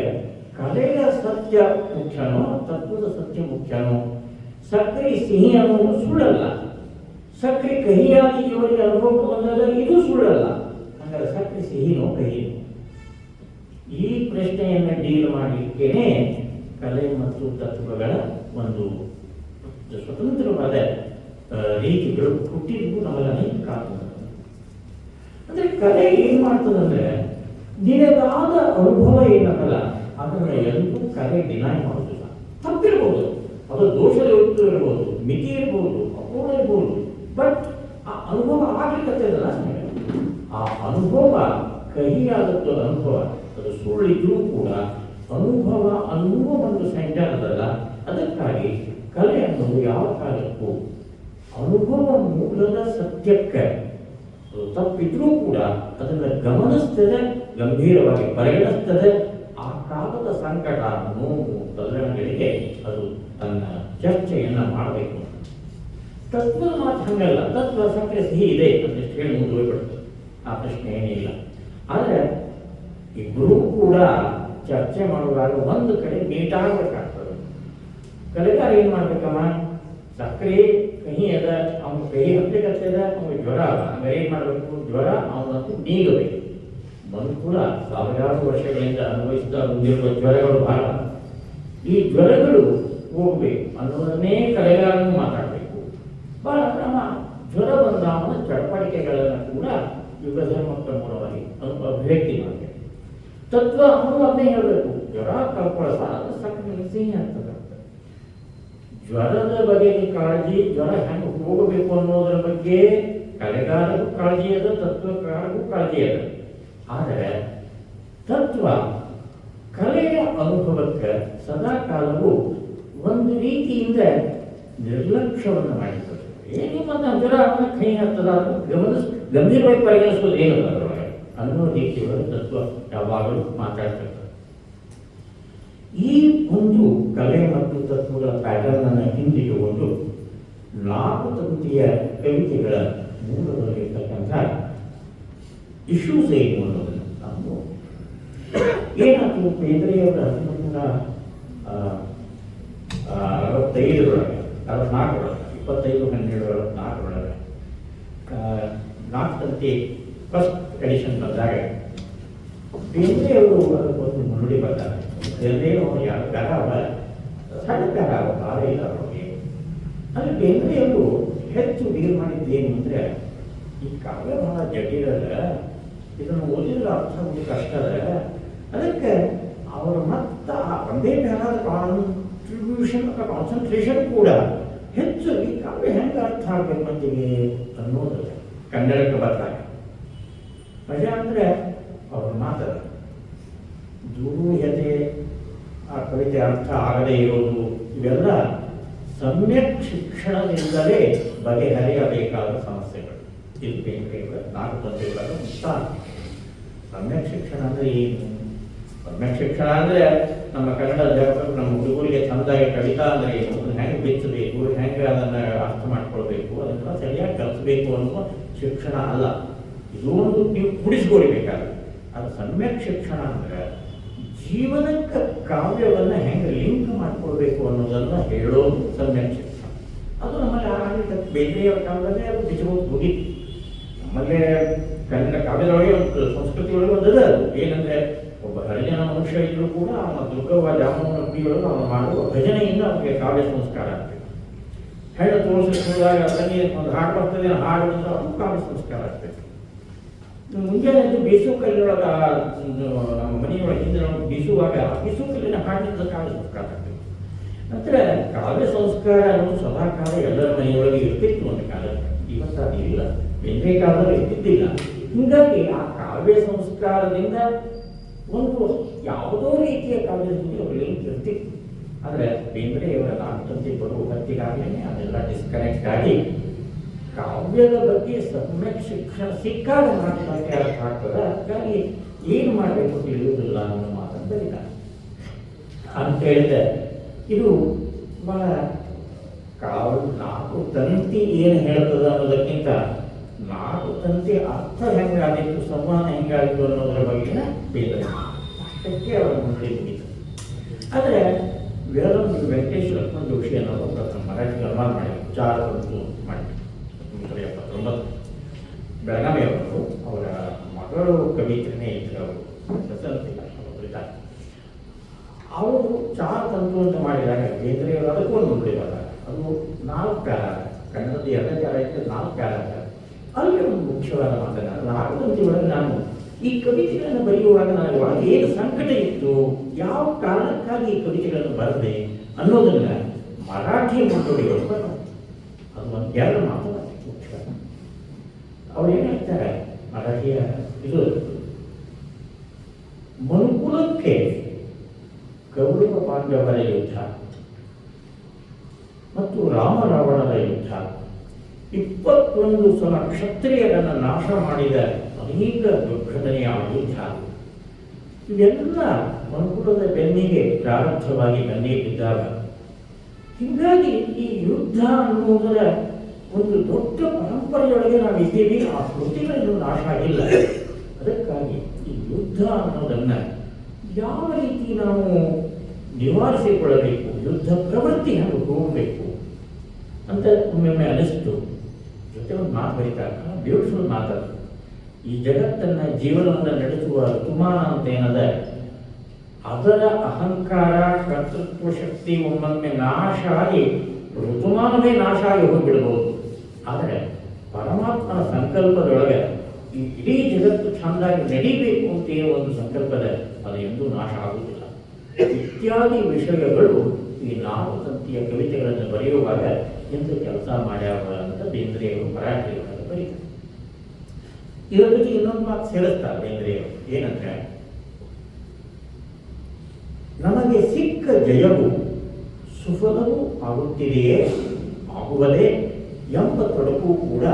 ಕಲೆಯ ಸತ್ಯ ಮುಖ್ಯನೋ ತತ್ವದ ಸತ್ಯ ಮುಖ್ಯನೋ? ಸಕ್ಕರೆ ಸಿಹಿ ಅನ್ನೋದು ಸುಳ್ಳಲ್ಲ, ಸಕ್ಕರೆ ಕಹಿಯಾಗಿ ಇವರಿಗೆ ಅನುಭವ ಬಂದಾಗ ಇದು ಸುಳ್ಳಲ್ಲ. ಅಂದರೆ ಸಕ್ಕರೆ ಸಿಹಿನೋ ಕಹಿನೋ? ಈ ಪ್ರಶ್ನೆಯನ್ನು ಡೀಲ್ ಮಾಡಲಿಕ್ಕೇನೆ ಕಲೆ ಮತ್ತು ತತ್ವಗಳ ಒಂದು ಸ್ವತಂತ್ರವಾದ ರೀತಿಗಳು ಹುಟ್ಟಿದ್ವು ನಮ್ಮಲ್ಲಿ ಅನೇಕ ಕಾರಣ. ಅಂದರೆ ಕಲೆ ಏನು ಮಾಡ್ತದಂದ್ರೆ ನಿನಗಾದ ಅನುಭವ ಏನಲ್ಲ ಅದನ್ನು ಎಂದೂ ಕಲೆ ಡಿನೈ ಮಾಡೋದಿಲ್ಲ. ತಪ್ಪಿರ್ಬೋದು, ಅದು ದೋಷಯುಕ್ತ ಇರ್ಬೋದು, ಮಿತಿ ಇರ್ಬೋದು, ಅಪೂರ್ಣ ಇರ್ಬೋದು, ಬಟ್ ಆ ಅನುಭವ ಆಗ್ಲಿಕ್ಕತ್ತದಲ್ಲ, ಆ ಅನುಭವ ಕಹಿಯಾದದ್ದು ಅನುಭವ. ಅದು ಸುಳ್ಳಿದ್ರೂ ಕೂಡ ಅನುಭವ ಅನ್ನುವ ಒಂದು ಸೆಂಟರ್ ಅದಲ್ಲ. ಅದಕ್ಕಾಗಿ ಕಲೆ ಅನ್ನೋದು ಯಾವ ಕಾಲಕ್ಕೂ ಅನುಭವ ಮೂಲದ ಸತ್ಯಕ್ಕೆ ತಪ್ಪಿದ್ರೂ ಕೂಡ ಅದನ್ನು ಗಮನಿಸ್ತದೆ, ಗಂಭೀರವಾಗಿ ಪರಿಗಣಿಸ್ತದೆ. ಆ ಕಾಲದ ಸಂಕಟ, ನೋವು, ತಲ್ಲಣಗಳಿಗೆ ಅದು ತನ್ನ ಚರ್ಚೆಯನ್ನು ಮಾಡಬೇಕು. ತತ್ವದ ಮಾತು ಹಂಗಲ್ಲ. ತತ್ವ ಸಕ್ಕರೆ ಸಿಹಿ ಇದೆ ಅಂತ ಹೇಳಿ ಮುಂದೆ ಹೋಗ್ಬಿಡ್ತದೆ, ಆ ಪ್ರಶ್ನೆ ಏನಿಲ್ಲ. ಆದರೆ ಇಬ್ಬರೂ ಕೂಡ ಚರ್ಚೆ ಮಾಡುವಾಗ ಒಂದು ಕಡೆ ಮೀಟ್ ಆಗಬೇಕಾಗ್ತದೆ. ಕಲೆಗಾರ ಏನು ಮಾಡ್ಬೇಕಮ್ಮ, ಸಕ್ಕರೆ ಕಹಿ ಅದ, ಅವ್ನ ಕಹಿ ಹತ್ತದ, ಅವ್ನಿಗೆ ಜ್ವರ ಅದ, ಹಂಗಾರೆ ಏನು ಮಾಡಬೇಕು? ಜ್ವರ ಅವನಂತೂ ನೀಗಬೇಕು. ಮನುಕುಲ ಸಾವಿರಾರು ವರ್ಷಗಳಿಂದ ಅನುಭವಿಸಿದ ಮುಂದಿರುವ ಜ್ವರಗಳು ಬಹಳ. ಈ ಜ್ವರಗಳು ಹೋಗ್ಬೇಕು ಅನ್ನೋದನ್ನೇ ಕಲೆಗಾರನು ಮಾತಾಡಬೇಕು. ಬಹಳ ನಮ್ಮ ಜ್ವರ ಬಂದ ಅವನ ಚಟಪಟಿಕೆಗಳನ್ನು ಕೂಡ ಯುಗಧರ್ಮಕ್ಕೆ ಮೂಲವಾಗಿ ಅಭಿವ್ಯಕ್ತಿ ಮಾಡಬೇಕು. ತತ್ವ ಅವನು ಅದನ್ನೇ ಹೇಳಬೇಕು. ಜ್ವರ ಕಳ್ಕೊಳ್ಳೋದ ಅದು ಸಕ್ಕರೆ ಸಿಹಿ ಅಂತದ. ಜ್ವರದ ಬಗೆಗೆ ಕಾಳಜಿ, ಜ್ವರ ಹೆಂಗೆ ಹೋಗಬೇಕು ಅನ್ನೋದರ ಬಗ್ಗೆ ಕಲೆಗಾರಗೂ ಕಾಳಜಿ ಅದ, ತತ್ವಕಾರಗೂ ಕಾಳಜಿ ಅದ. ಆದರೆ ತತ್ವ ಕಲೆಯ ಅನುಭವಕ್ಕೆ ಸದಾ ಕಾಲವೂ ಒಂದು ರೀತಿಯಿಂದ ನಿರ್ಲಕ್ಷ್ಯವನ್ನು ಮಾಡಿರ್ತದೆ. ಏನು ಮತ್ತು ಜ್ವರ ಅವನ ಕೈ ಹತ್ತದ ಗಂಭೀರವಾಗಿ ಪರಿಗಣಿಸೋದು ಏನಲ್ಲ ಅದರೊಳಗೆ ಅನ್ನೋ ರೀತಿಯೊಳಗೆ ತತ್ವ ಯಾವಾಗಲೂ ಮಾತಾಡ್ತಿರ್ತದೆ. ಈ ಒಂದು ಕಲೆ ಮತ್ತು ತತ್ವಗಳ ಪ್ಯಾಟರ್ನ್ ಅನ್ನು ಹಿಂದಿಟ್ಟುಕೊಂಡು 4 ತಂತಿಯ ಕವಿತೆಗಳ ಮೂಲದಲ್ಲಿರ್ತಕ್ಕಂಥ ಇಶ್ಯೂಸ್ ಏನು ಅನ್ನೋದನ್ನು ನಾವು ಏನಾಯ್ತು. ಬೇಂದ್ರೆಯವರ 1965 64 25/12/64 4 ತಂತಿ ಫಸ್ಟ್ ಎಡಿಷನ್ ಬಂದಾಗ ಬೇಂದ್ರೆಯವರು ಅದಕ್ಕೊಂದು ಮುನ್ನುಡಿ ಬರ್ತಾರೆ. ಬೇಂದ್ರೆಯವರು ಯಾವ ಗಾರ ಅವ, ಸಣ್ಣ ಗಾರ ಅವ, ಭಾಳ ಇಲ್ಲ ಅವರಿಗೆ. ಅಲ್ಲಿ ಬೇಂದ್ರೆಯವರು ಹೆಚ್ಚು ಡೀಲ್ ಮಾಡಿದ್ದೇನು ಅಂದರೆ, ಈ ಕಾವ್ಯ ಬಹಳ ಜಟಿಲದ, ಇದನ್ನು ಓದಿದ್ರೆ ಅರ್ಥ ಆಗೋದು ಕಷ್ಟ ಅದ. ಅದಕ್ಕೆ ಅವರು ಮತ್ತು ಒಂದೇ ಕಾಲದ ಕಾನ್ಸಂಟ್ರೇಷನ್ ಕೂಡ ಹೆಚ್ಚು ಈ ಕಾವ್ಯ ಹೆಂಗೆ ಅರ್ಥ ಆಗಬೇಕು ಮಂದಿಗೆ ಅನ್ನೋದು ಕನ್ನಡಕ್ಕೆ ಬರ್ತಾರೆ. ಮಜಾ ಅಂದರೆ ಅವ್ರ ಮಾತದ ದುರೂಹ್ಯತೆ, ಆ ಕವಿತೆ ಅರ್ಥ ಆಗದೇ ಇರೋದು, ಇವೆಲ್ಲ ಸಮ್ಯಕ್ ಶಿಕ್ಷಣದಿಂದಲೇ ಬಗೆಹರಿಯಬೇಕಾದ ಸಮಸ್ಯೆಗಳು. ಇದು ಬೇಂದ್ರೆಯವರ ನಾಲ್ಕು ತಂದೆಗಳ ಮುಕ್ತಾಯ. ಸಮ್ಯಕ್ ಶಿಕ್ಷಣ ಅಂದರೆ ಏನು? ಸಮ್ಯಕ್ ಶಿಕ್ಷಣ ಅಂದರೆ ನಮ್ಮ ಕನ್ನಡ ಅಧ್ಯಾಪಕರು ನಮ್ಮ ಹುಡುಗರಿಗೆ ಚಂದಾಗಿ ಕವಿತಾ ಅಂದರೆ ಏನು, ಅದನ್ನು ಹೆಂಗೆ ಬಿಚ್ಚಬೇಕು, ಹೆಂಗೆ ಅದನ್ನು ಅರ್ಥ ಮಾಡ್ಕೊಳ್ಬೇಕು, ಅದನ್ನು ಸರಿಯಾಗಿ ಕಲಿಸಬೇಕು ಅನ್ನುವ ಶಿಕ್ಷಣ ಅಲ್ಲ. ಇದು ಒಂದು ನೀವು ಕುಡಿಸ್ಕೊಳ್ಬೇಕಾದ್ರೆ. ಅದು ಸಮ್ಯಕ್ ಶಿಕ್ಷಣ ಅಂದರೆ ಜೀವನಕ್ಕೆ ಕಾವ್ಯವನ್ನು ಹೆಂಗೆ ಲಿಂಕ್ ಮಾಡ್ಕೊಳ್ಬೇಕು ಅನ್ನೋದನ್ನು ಹೇಳೋದು ಸಮ್ಯಕ್ ಶಿಕ್ಷಣ. ಅದು ನಮ್ಮಲ್ಲಿ ಆಡಳಿತ ಬೇಂದ್ರೆಯವರ ಕಾಲದಲ್ಲೇ ಅದು ಬಿಚ್ಚಬಹುದು ಹೋಗಿತ್ತು. ನಮ್ಮಲ್ಲೇ ಕನ್ನಡ ಕಾವ್ಯದೊಳಗೆ ಒಂದು ಸಂಸ್ಕೃತಿಯೊಳಗೆ ಒಂದದ ಅದು ಏನಂದರೆ, ಒಬ್ಬ ಹರಿಜನ ಮನುಷ್ಯ ಇದ್ರೂ ಕೂಡ ಅವನ ದುರ್ಗವ್ವ ಜಾಮೂನ ಕುಡಿಯೊಳಗೆ ಅವನು ಮಾಡುವ ಭಜನೆಯಿಂದ ಅವನಿಗೆ ಕಾವ್ಯ ಸಂಸ್ಕಾರ ಆಗ್ತದೆ. ಹೆಣ್ಣು ತೋರಿಸಿದಾಗ ಅದನ್ನೇ ಒಂದು ಹಾಡು ಬರ್ತದೆ, ಹಾಡಿನಿಂದ ಅವನು ಕಾವ್ಯ ಸಂಸ್ಕಾರ ಆಗ್ತದೆ. ಮುಂಜಾನೆ ಬೀಸು ಕಲ್ಲೊಳಗೆ ನಮ್ಮ ಮನೆಯೊಳಗಿಂದ ನಾವು ಬೀಸುವಾಗ ಬೀಸು ಕಲ್ಲಿನ ಹಾಡಿನಿಂದ ಕಾವ್ಯ ಸಂಸ್ಕಾರ ಆಗ್ತದೆ. ನಂತರ ಕಾವ್ಯ ಸಂಸ್ಕಾರ ಅನ್ನೋದು ಸದಾಕಾಲ ಎಲ್ಲರ ಮನೆಯೊಳಗೆ ಇರ್ತಿತ್ತು ಒಂದು ಕಾಲ. ಇವತ್ತು ಅದು ಇಲ್ಲ, ಬೇರೆ ಕಾಲದಲ್ಲಿ ಇರ್ತಿದ್ದಿಲ್ಲ. ಹೀಗಾಗಿ ಆ ಕಾವ್ಯ ಸಂಸ್ಕಾರದಿಂದ ಒಂದು ಯಾವುದೋ ರೀತಿಯ ಕಾವ್ಯದಲ್ಲಿ ಅವರು ಲಿಂಕ್ ಇರ್ತಿತ್ತು. ಆದರೆ ಬೇಂದ್ರೆಯವರ ನಾಲ್ಕಂತೆ ಬರುವ ಹೊತ್ತಿಗಾಗಲೇ ಅದೆಲ್ಲ ಡಿಸ್ಕನೆಕ್ಟ್ ಆಗಿ ಕಾವ್ಯದ ಬಗ್ಗೆ ಸಮ್ಯಕ್ ಶಿಕ್ಷಣ ಸಿಕ್ಕಾಗ ಮಾತನಾಡಿ ಅರ್ಥ ಆಗ್ತದೆ. ಹಾಗಾಗಿ ಏನು ಮಾಡಬೇಕು ತಿಳಿಯುವುದಿಲ್ಲ ಅನ್ನೋ ಮಾತನ್ನು ಬರೀತಾರೆ ಅಂತ ಹೇಳಿದ್ರೆ, ಇದು ಬಹಳ ನಾಲ್ಕು ತಂತಿ ಏನು ಹೇಳ್ತದೆ ಅನ್ನೋದಕ್ಕಿಂತ ನಾಲ್ಕು ತಂತಿ ಅರ್ಥ ಹೆಂಗಾಗಿತ್ತು, ಸಂವಹನ ಹೆಂಗಾಗಿತ್ತು ಅನ್ನೋದ್ರ ಬಗ್ಗೆ ಬೇರೆ ಅಷ್ಟಕ್ಕೆ ಅವರ ಮುನ್ನಡೆ ಮುಗಿತು. ಆದರೆ ವೆಂಕಟೇಶ್ವರ ಜೋಶಿ ಅನ್ನೋದು ಮರಾಠಿ ನಿರ್ಮಾಣ ಮಾಡಿದರು, 4 ಕಂತು ಮಾಡಿ 1979 ಬೆಳಗಾವಿಯವರು. ಅವರ ಮಗಳು ಕವಿತ್ರನೇ ಇದ್ರು, ಅವರು ಬಸಂತಿಲ್ಲ ಬರೀತಾರೆ. ಅವರು 4 ಕಂತು ಅಂತ ಮಾಡಿದಾಗ ಬೇಂದ್ರೆಯವರು ಅದಕ್ಕೂ ಒಂದು ಮುನ್ನಡೆವಾಗ ಅದು 4 ಪ್ಯಾರ, ಕನ್ನಡದ 2 ಪ್ಯಾರ ಇತ್ತು, 4 ಪ್ಯಾರ. ಅಲ್ಲಿ ಒಂದು ಮುಖ್ಯವಾದ ಮಾತನ್ನ 4 ಕಂತಿಗಳಲ್ಲಿ ನಾನು ಈ ಕವಿತೆಗಳನ್ನು ಬರೆಯುವಾಗ ನನಗೆ ಒಳಗೆ ಏನು ಸಂಕಟ ಇತ್ತು, ಯಾವ ಕಾರಣಕ್ಕಾಗಿ ಈ ಕವಿತೆಗಳನ್ನು ಬರದೆ ಅನ್ನೋದನ್ನ ಮರಾಠಿ ಮುನ್ನುಡಿಗಳು ಬರೋದು. ಅದು ಒಂದು 2 ಮಾತು ಮುಖ್ಯ. ಅವ್ರು ಏನು ಹೇಳ್ತಾರೆ ಮರಾಠಿಯ ಇದು, ಮನುಕುಲಕ್ಕೆ ಕೌರವ ಪಾಂಡವರ ಯುದ್ಧ ಮತ್ತು ರಾಮರಾವಣರ ಯುದ್ಧ, 21 ಸಲ ಕ್ಷತ್ರಿಯರನ್ನು ನಾಶ ಮಾಡಿದ ಅನೇಕ ದುರ್ಘಟನೆಯ ಯುದ್ಧ, ಇವೆಲ್ಲ ಮನುಕುಲದ ಬೆನ್ನಿಗೆ ಪ್ರಾರಂಭವಾಗಿ ಬಂದೇ ಬಿದ್ದಾಗ, ಹೀಗಾಗಿ ಈ ಯುದ್ಧ ಅನ್ನುವುದರ ಒಂದು ದೊಡ್ಡ ಪರಂಪರೆಯೊಳಗೆ ನಾವು ಇದ್ದೀವಿ. ಆ ಕೃತಿಗಳನ್ನು ನಾಶ ಆಗಿಲ್ಲ. ಅದಕ್ಕಾಗಿ ಈ ಯುದ್ಧ ಅನ್ನೋದನ್ನು ಯಾವ ರೀತಿ ನಾವು ನಿವಾರಿಸಿಕೊಳ್ಳಬೇಕು, ಯುದ್ಧ ಪ್ರವೃತ್ತಿ ಹಾಗೂ ಹೋಗಬೇಕು ಅಂತ ಒಮ್ಮೊಮ್ಮೆ ಅನಿಸ್ತು. ಜೊತೆ ಒಂದು ಮಾತು ಬರೀತಾರೆ, ಬ್ಯೂಟಿಫುಲ್ ಮಾತದು. ಈ ಜಗತ್ತನ್ನು ಜೀವನವನ್ನು ನಡೆಸುವ ಋತುಮಾನ ಅಂತ ಏನದ, ಅದರ ಅಹಂಕಾರ ಕರ್ತೃತ್ವ ಶಕ್ತಿ ಒಮ್ಮೊಮ್ಮೆ ನಾಶ ಆಗಿ ಋತುಮಾನವೇ ನಾಶ ಆಗಿ ಹೋಗಿಬಿಡ್ಬೋದು. ಆದರೆ ಪರಮಾತ್ಮನ ಸಂಕಲ್ಪದೊಳಗೆ ಈ ಇಡೀ ಜಗತ್ತು ಚೆಂದಾಗಿ ನಡಿಬೇಕು ಅಂತ ಏನೋ ಒಂದು ಸಂಕಲ್ಪದ, ಅದು ಎಂದೂ ನಾಶ ಆಗುವುದಿಲ್ಲ. ಇತ್ಯಾದಿ ವಿಷಯಗಳು ಈ 4 ತಂತಿಯ ಕವಿತೆಗಳನ್ನು ಬರೆಯುವಾಗ ಎಂದು ಕೆಲಸ ಮಾಡ್ಯಾವ ಅಂತ ಬೇಂದ್ರೆಯವರು ಮರಾಠಿಯವರು ಬರೀತಾರೆ. ಇದರ ಜೊತೆ ಇನ್ನೊಂದು ಮಾತು ಸೇರಿಸ್ತಾರೆ ಬೇಂದ್ರೆಯವರು, ಏನಂದ್ರೆ, ನಮಗೆ ಸಿಕ್ಕ ಜಯವು ಸುಫಲವೂ ಆಗುತ್ತಿದೆಯೇ ಆಗುವುದೇ ಎಂಬ ತೊಡಕು ಕೂಡ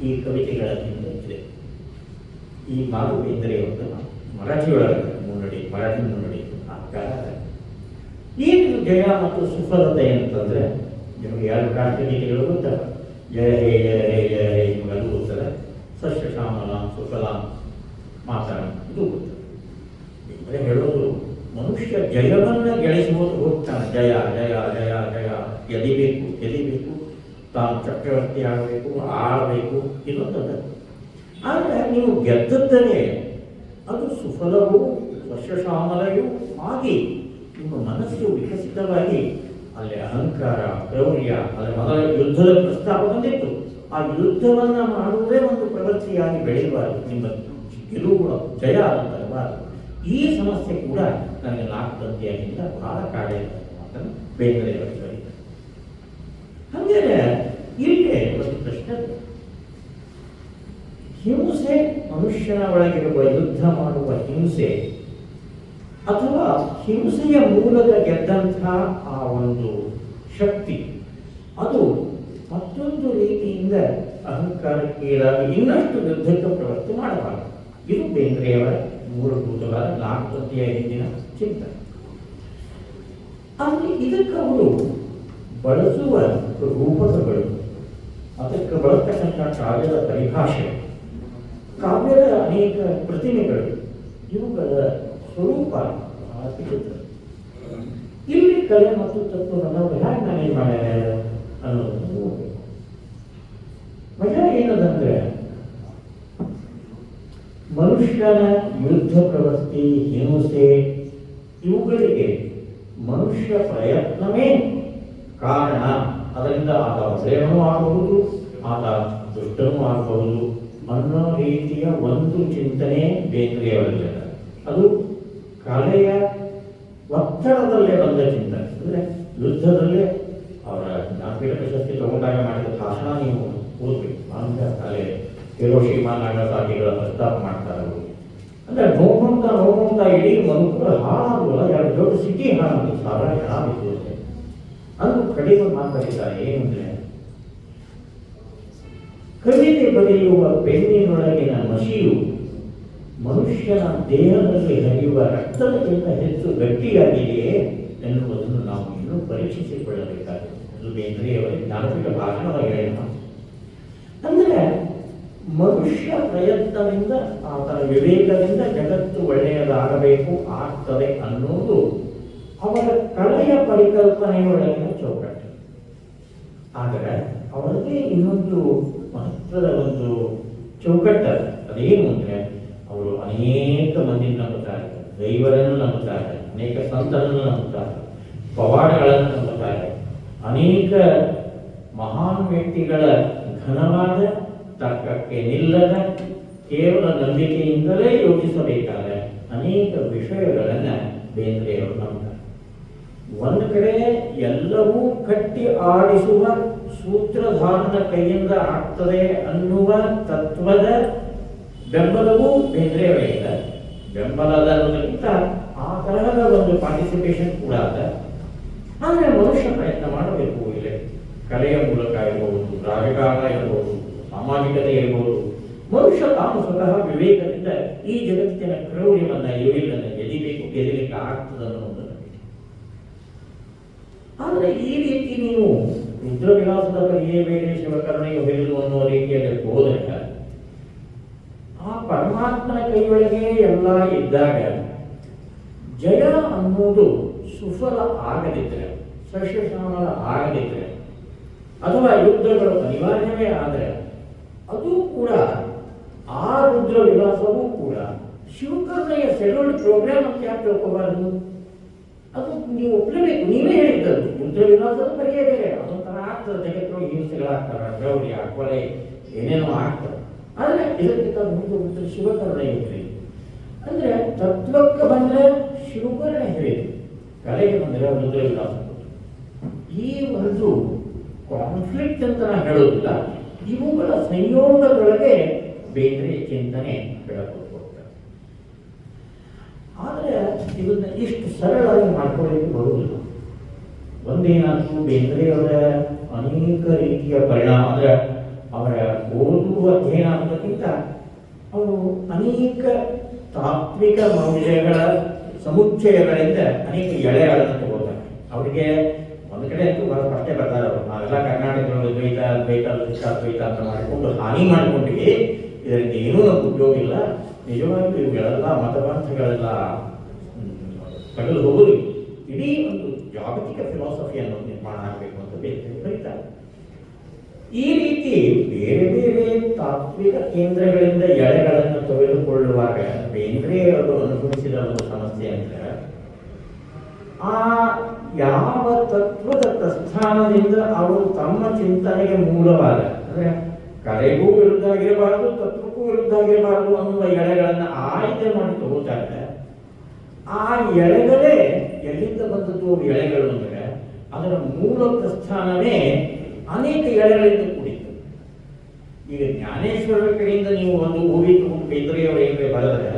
ಈ ಕವಿತೆಗಳ ಹಿಂದೆ ಇದೆ. ಈ ಮಾತು ಬೇಂದ್ರೆಯವರು ಮರಾಠಿಯೊಳಗೆ ಮರಾಠಿ ಮುನ್ನಡಿ ಆಕಾರ. ಏನು ಜಯ ಮತ್ತು ಸುಫಲತೆ ಅಂತಂದ್ರೆ, ನಿಮಗೆ 2 ರಾಷ್ಟ್ರಗೀತೆಗಳು ಗೊತ್ತಲ್ಲ, ಜಯ ಹೇ ಜಯ ಹೇ ಜಯ ಹೇ, ನಿಮಗದು ಗೊತ್ತಲ್ಲ. ಸಸ್ಯ ಶ್ಯಾಮಲಾಂ ಸುಫಲಾಂ ಮಾತಾಡಿ ಇದು ಗೊತ್ತಲ್ಲ. ಹೇಳೋದು, ಮನುಷ್ಯ ಜಯವನ್ನು ಗಳಿಸುವುದು ಹೋಗ್ತಾನೆ. ಜಯ ಜಯ ಜಯ ಜಯ ಎದಿಬೇಕು ಎದಿಬೇಕು, ತಾನು ಚಕ್ರವರ್ತಿ ಆಗಬೇಕು, ಆಡಬೇಕು, ಇನ್ನೊಂದು. ಆದರೆ ನೀವು ಗೆದ್ದದ್ದರೆ ಅದು ಸುಫಲವೂ ಸಸ್ಯಶ್ಯಾಮಲೆಯೂ ಆಗಿ ನಿಮ್ಮ ಮನಸ್ಸು ವಿಕಸಿತವಾಗಿ ಅಲ್ಲಿ ಅಹಂಕಾರ, ಕ್ರೌರ್ಯ, ಅಲ್ಲಿ ಮೊದಲ ಯುದ್ಧದ ಪ್ರಸ್ತಾಪ ಬಂದಿತ್ತು. ಆ ಯುದ್ಧವನ್ನು ಮಾಡುವುದೇ ಒಂದು ಪ್ರವೃತ್ತಿಯಾಗಿ ಬೆಳೆಯಬಾರದು. ನಿಮ್ಮ ಗೆಲುವು ಜಯ ಅಂತರಬಾರದು. ಈ ಸಮಸ್ಯೆ ಕೂಡ ನನಗೆ 4 ತಂತಿಯಾಗಿಂದ ಬಹಳ ಕಾಡೆ ಮಾತನ್ನು ಬೇಂದ್ರೆಯವರು ಬರೀತಾರೆ. ಹಾಗೆ ಇಲ್ಲೇ ಒಂದು ಪ್ರಶ್ನೆ, ಹಿಂಸೆ ಮನುಷ್ಯನ ಒಳಗಿರುವ ಯುದ್ಧ ಮಾಡುವ ಹಿಂಸೆ ಅಥವಾ ಹಿಂಸೆಯ ಮೂಲಕ ಗೆದ್ದಂಥ ಆ ಒಂದು ಶಕ್ತಿ ಅದು ಮತ್ತೊಂದು ರೀತಿಯಿಂದ ಅಹಂಕಾರಕ್ಕೀಡಾಗಿ ಇನ್ನಷ್ಟು ಯುದ್ಧಕ್ಕೆ ಪ್ರವೃತ್ತಿ ಮಾಡಬಾರದು. ಇದು ಬೇಂದ್ರೆಯವರ ಮೂಲಭೂತವಾದ 4 ಪ್ರತಿಯ ಹಿಂದಿನ ಚಿಂತನೆ. ಆದರೆ ಇದಕ್ಕೆ ಅವರು ಬಳಸುವ ರೂಪಕಗಳು, ಅದಕ್ಕೆ ಬಳಸ್ತಕ್ಕಂಥ ಕಾವ್ಯದ ಪರಿಭಾಷೆ, ಕಾವ್ಯದ ಅನೇಕ ಪ್ರತಿಮೆಗಳು, ಇವುಗಳ ಸ್ವರೂಪ ಬಹಳ ವಿಚಿತ್ರ. ಇಲ್ಲಿ ಕಲೆ ಮತ್ತು ತತ್ವವನ್ನು ಅವರು ಹೇಗೆ ಮ್ಯಾನೇಜ್ ಮಾಡ್ಯಾರ ಅನ್ನೋದನ್ನು ನೋಡಬೇಕು. ಮಜಾ ಏನದಂದ್ರೆ, ಮನುಷ್ಯನ ಯುದ್ಧ ಪ್ರವೃತ್ತಿ, ಹಿಂಸೆ ಇವುಗಳಿಗೆ ಮನುಷ್ಯ ಪ್ರಯತ್ನವೇ ಕಾರಣ. ಅದರಿಂದ ಆತ ಒಳ್ಳೆಯವನೂ ಆಗಬಹುದು, ಆತ ದುಷ್ಟನೂ ಆಗಬಹುದು ಅನ್ನೋ ರೀತಿಯ ಒಂದು ಚಿಂತನೆ ಬೇಂದ್ರೆಯವರಿಗೆ. ಅದು ಕಲೆಯ ಒತ್ತಡದಲ್ಲೇ ಬಂದ ಚಿಂತನೆ. ಅಂದರೆ ಯುದ್ಧದಲ್ಲೇ ಅವರ ಜ್ಞಾನಪೀಠ ಪ್ರಶಸ್ತಿ ತಗೊಂಡಾಗ ಮಾಡಿದ ಭಾಷಣ ನೀವು ಓದ್ಬೇಕು. ಆಂಧ್ರ ಕಲೆ ಹಿರೋಶಿಮಾ ನಾಗಸಾಕಿಗಳ ಪ್ರಸ್ತಾಪ ಮಾಡ್ತಾರೆ ಅವರು. ಅಂದರೆ ನೋಡ್ತಾ ಇಡೀ ಮನುಷ್ಯರು ಹಾಳಾಗುವಲ್ಲ, 2 ದೊಡ್ಡ ಸಿಟಿ ಹಾಳಾಗಿ 1000 ಜನ ಬಿದ್ದಿರುತ್ತೆ. ಅದು ಕಡಿಮೆ ಮಾತಾಡಿದ್ದಾರೆ. ಏನಂದ್ರೆ, ಕವಿತೆ ಬರೆಯುವ ಪೆನ್ನಿನೊಳಗಿನ ಮಸಿಯು ಮನುಷ್ಯನ ದೇಹದಲ್ಲಿ ಹರಿಯುವ ರಕ್ತದಕ್ಕಿಂತ ಹೆಚ್ಚು ಗಟ್ಟಿಯಾಗಿದೆಯೇ ಎನ್ನುವುದನ್ನು ನಾವು ಇನ್ನೂ ಪರೀಕ್ಷಿಸಿಕೊಳ್ಳಬೇಕಾಗಿದೆ. ಅದು ಬೇಂದ್ರೆಯವರ ಜ್ಞಾನಪೀಠ ಭಾಷಣದ ಹೇಳೋಣ. ಅಂದರೆ ಮನುಷ್ಯ ಪ್ರಯತ್ನದಿಂದ, ಆತನ ವಿವೇಕದಿಂದ ಜಗತ್ತು ಒಳ್ಳೆಯದಾಗಬೇಕು, ಆಗ್ತದೆ ಅನ್ನೋದು ಅವರ ಕಲೆಯ ಪರಿಕಲ್ಪನೆಯೊಳಗಿನ ಚೌಕಟ್ಟು. ಆದರೆ ಅವರದೇ ಇನ್ನೊಂದು ಮಹತ್ವದ ಒಂದು ಚೌಕಟ್ಟು. ಅದೇನು ಅಂದರೆ, ಅವರು ಅನೇಕ ಮಂದಿ ನಂಬುತ್ತಾರೆ, ದೈವರನ್ನು ನಂಬುತ್ತಾರೆ, ಅನೇಕ ಸಂತರನ್ನು ನಂಬುತ್ತಾರೆ, ಪವಾಡಗಳನ್ನು ನಂಬುತ್ತಾರೆ, ಅನೇಕ ಮಹಾನ್ ವ್ಯಕ್ತಿಗಳ ಘನವಾದ, ತರ್ಕಕ್ಕೆ ನಿಲ್ಲದ, ಕೇವಲ ನಂಬಿಕೆಯಿಂದಲೇ ಯೋಚಿಸಬೇಕಾದ ಅನೇಕ ವಿಷಯಗಳನ್ನು ಬೇಂದ್ರೆಯವರು ನಂಬುತ್ತಾರೆ. ಒಂದು ಕಡೆ ಎಲ್ಲವೂ ಕಟ್ಟಿ ಆಡಿಸುವ ಸೂತ್ರಧಾರನ ಕೈಯಿಂದ ಆಗ್ತದೆ ಅನ್ನುವ ತತ್ವದ ಬೆಂಬಲವೂ ಬೇಂದ್ರೆಯವರಿಗೆ ಬೆಂಬಲದ ಅನ್ನೋದಕ್ಕಿಂತ ಆ ತರಹದ ಒಂದು ಪಾರ್ಟಿಸಿಪೇಷನ್ ಕೂಡ ಅದ. ಆದರೆ ಮನುಷ್ಯ ಪ್ರಯತ್ನ ಮಾಡಬೇಕು. ಇಲ್ಲಿ ಕಲೆಯ ಮೂಲಕ ಇರಬಹುದು, ರಾಜಕಾರಣ ಇರಬಹುದು, ಸಾಮಾಜಿಕತೆ ಇರಬಹುದು. ಮನುಷ್ಯ ತಾನು ಸ್ವತಃ ವಿವೇಕದಿಂದ ಈ ಜಗತ್ತಿನ ಕ್ರೌರ್ಯವನ್ನು, ಇವುಗಳನ್ನು ಗೆದಿಲಿಕ್ಕೆ ಆಗ್ತದನ್ನು. ಆದರೆ ಈ ರೀತಿ ನೀವು ರುದ್ರವಿಲಾಸದ ಬಗೆಯೇ ಬೇರೆ, ಶಿವಕರುಣೆಗೆ ಹೊಯ್ದು ಅನ್ನೋ ರೀತಿಯಲ್ಲಿ ಹೋದರೆ, ಆ ಪರಮಾತ್ಮನ ಕೈಯೊಳಗೆ ಎಲ್ಲ ಇದ್ದಾಗ ಜಯ ಅನ್ನೋದು ಸುಫಲ ಆಗದಿದ್ದರೆ, ಸಸ್ಯಶ್ಯಾಮಲ ಆಗದಿದ್ದರೆ, ಅಥವಾ ಯುದ್ಧಗಳು ಅನಿವಾರ್ಯವೇ ಆದರೆ, ಅದು ಕೂಡ ಆ ರುದ್ರ ವಿಲಾಸವೂ ಕೂಡ ಶಿವಕರುಣೆಯ ಶೆಡ್ಯೂಲ್ಡ್ ಪ್ರೋಗ್ರಾಮ್ ಅಂತ ಯಾಕೆ ತಿಳ್ಕೋಬಾರದು? ಅದು ನೀವು ಒಪ್ಪಲೇಬೇಕು. ನೀವೇ ಹೇಳಿದ್ದದು ರುದ್ರ ವಿಲಾಸದ ಬಗೆಯೇ ಬೇರೆ, ಅದೊಂಥರ ಆಗ್ತದೆ. ಜಗತ್ತು ಹಿಂಸೆಗಳಾಗ್ತಾರೆ, ಗೌರಿಯ ಕೊಲೆ ಏನೇನೋ ಆಗ್ತದೆ. ಆದರೆ ಇದಕ್ಕಿಂತ ಮುಂದೆ ಶಿವಕರುಣೆ ಇದ್ರಿ. ಅಂದರೆ ತತ್ವಕ್ಕೆ ಬಂದರೆ ಶಿವಕರುಣೆ ಹೇಳಿದ್ರು, ಕಲೆಗೆ ಬಂದರೆ ರುದ್ರ ವಿಲಾಸ. ಈ ಒಂದು ಕಾನ್ಫ್ಲಿಕ್ಟ್ ಅಂತ ನಾನು ಹೇಳೋದಿಲ್ಲ, ಇವುಗಳ ಸಂಯೋಗದೊಳಗೆ ಬೇಂದ್ರೆ ಚಿಂತನೆ ಬೆಳಕೊಡ್ತಾರೆ. ಆದರೆ ಇದನ್ನ ಇಷ್ಟು ಸರಳಾಗಿ ಮಾಡ್ಕೊಳ್ಳಿಕ್ಕೆ ಬರುವುದಿಲ್ಲ. ಒಂದೇನಾದರೂ ಬೇಂದ್ರೆಯವರ ಅನೇಕ ರೀತಿಯ ಪರಿಣಾಮ, ಅಂದರೆ ಅವರ ಓದುವ ಅಧ್ಯಯನ ಅನ್ನೋದಕ್ಕಿಂತ ಅವರು ಅನೇಕ ತಾತ್ವಿಕ ಮೌಲ್ಯಗಳ ಸಮುಚ್ಚಯಗಳಿಂದ ಅನೇಕ ಎಳೆಗಳನ್ನು ತಗೋತಾರೆ. ಅವರಿಗೆ ಒಂದು ಕಡೆ ಅಂತೂ ಬಹಳ ಸ್ಪಷ್ಟೆ ಬರ್ತಾರೆ ಅವರು, ನಾವೆಲ್ಲ ಕರ್ನಾಟಕದೊಳಗೆ ದ್ವೈತ ಅಂತ ಮಾಡಿಕೊಂಡು ಹಾನಿ ಮಾಡಿಕೊಂಡಿವಿ, ಇದರಿಂದ ಏನೂ ನಮ್ಗೆ ಉಪಯೋಗ ಇಲ್ಲ, ನಿಜವಾಗಿಯೂ ಇವುಗಳೆಲ್ಲ ಮತಪಂಥಗಳೆಲ್ಲ ತಗಲು ಹೋಗುದು, ಇಡೀ ಒಂದು ಜಾಗತಿಕ ಫಿಲಾಸಫಿಯನ್ನು ನಿರ್ಮಾಣ ಆಗಬೇಕು ಅಂತ ಬರೀತಾರೆ. ಈ ರೀತಿ ಬೇರೆ ಬೇರೆ ತಾತ್ವಿಕ ಕೇಂದ್ರಗಳಿಂದ ಎಳೆಗಳನ್ನು ತೆಗೆದುಕೊಳ್ಳುವಾಗ ಬೇಂದ್ರೆ ಅವರು ಅನುಭವಿಸಿದ ಒಂದು ಸಮಸ್ಯೆ ಅಂದರೆ, ಆ ಯಾವ ತತ್ವದ ಪ್ರಸ್ಥಾನದಿಂದ ಅವರು ತಮ್ಮ ಚಿಂತನೆಗೆ ಮೂಲವಾದ, ಅಂದರೆ ಕಲೆಗೂ ವಿರುದ್ಧ ಆಗಿರಬಾರದು, ತತ್ವಕ್ಕೂ ವಿರುದ್ಧ ಆಗಿರಬಾರದು ಅನ್ನುವ ಎಳೆಗಳನ್ನು ಆಯ್ಕೆ ಮಾಡಿ ತಗೋತಾರೆ. ಆ ಎಳೆಗಳೇ ಎಲ್ಲಿಂದ ಬಂದದ್ದು? ಎಳೆಗಳು ಅಂದರೆ ಅದರ ಮೂಲ ಪ್ರಸ್ಥಾನವೇ ಅನೇಕ ಎಳೆಗಳಿಂದ ಕೂಡಿತ್ತು. ಈಗ ಜ್ಞಾನೇಶ್ವರರ ಕಡೆಯಿಂದ ನೀವು ಒಂದು ಓವಿ ತಗೊಂಡು ಬೇಂದ್ರೆಯವರಿಗೆ ಬರೆದರೆ,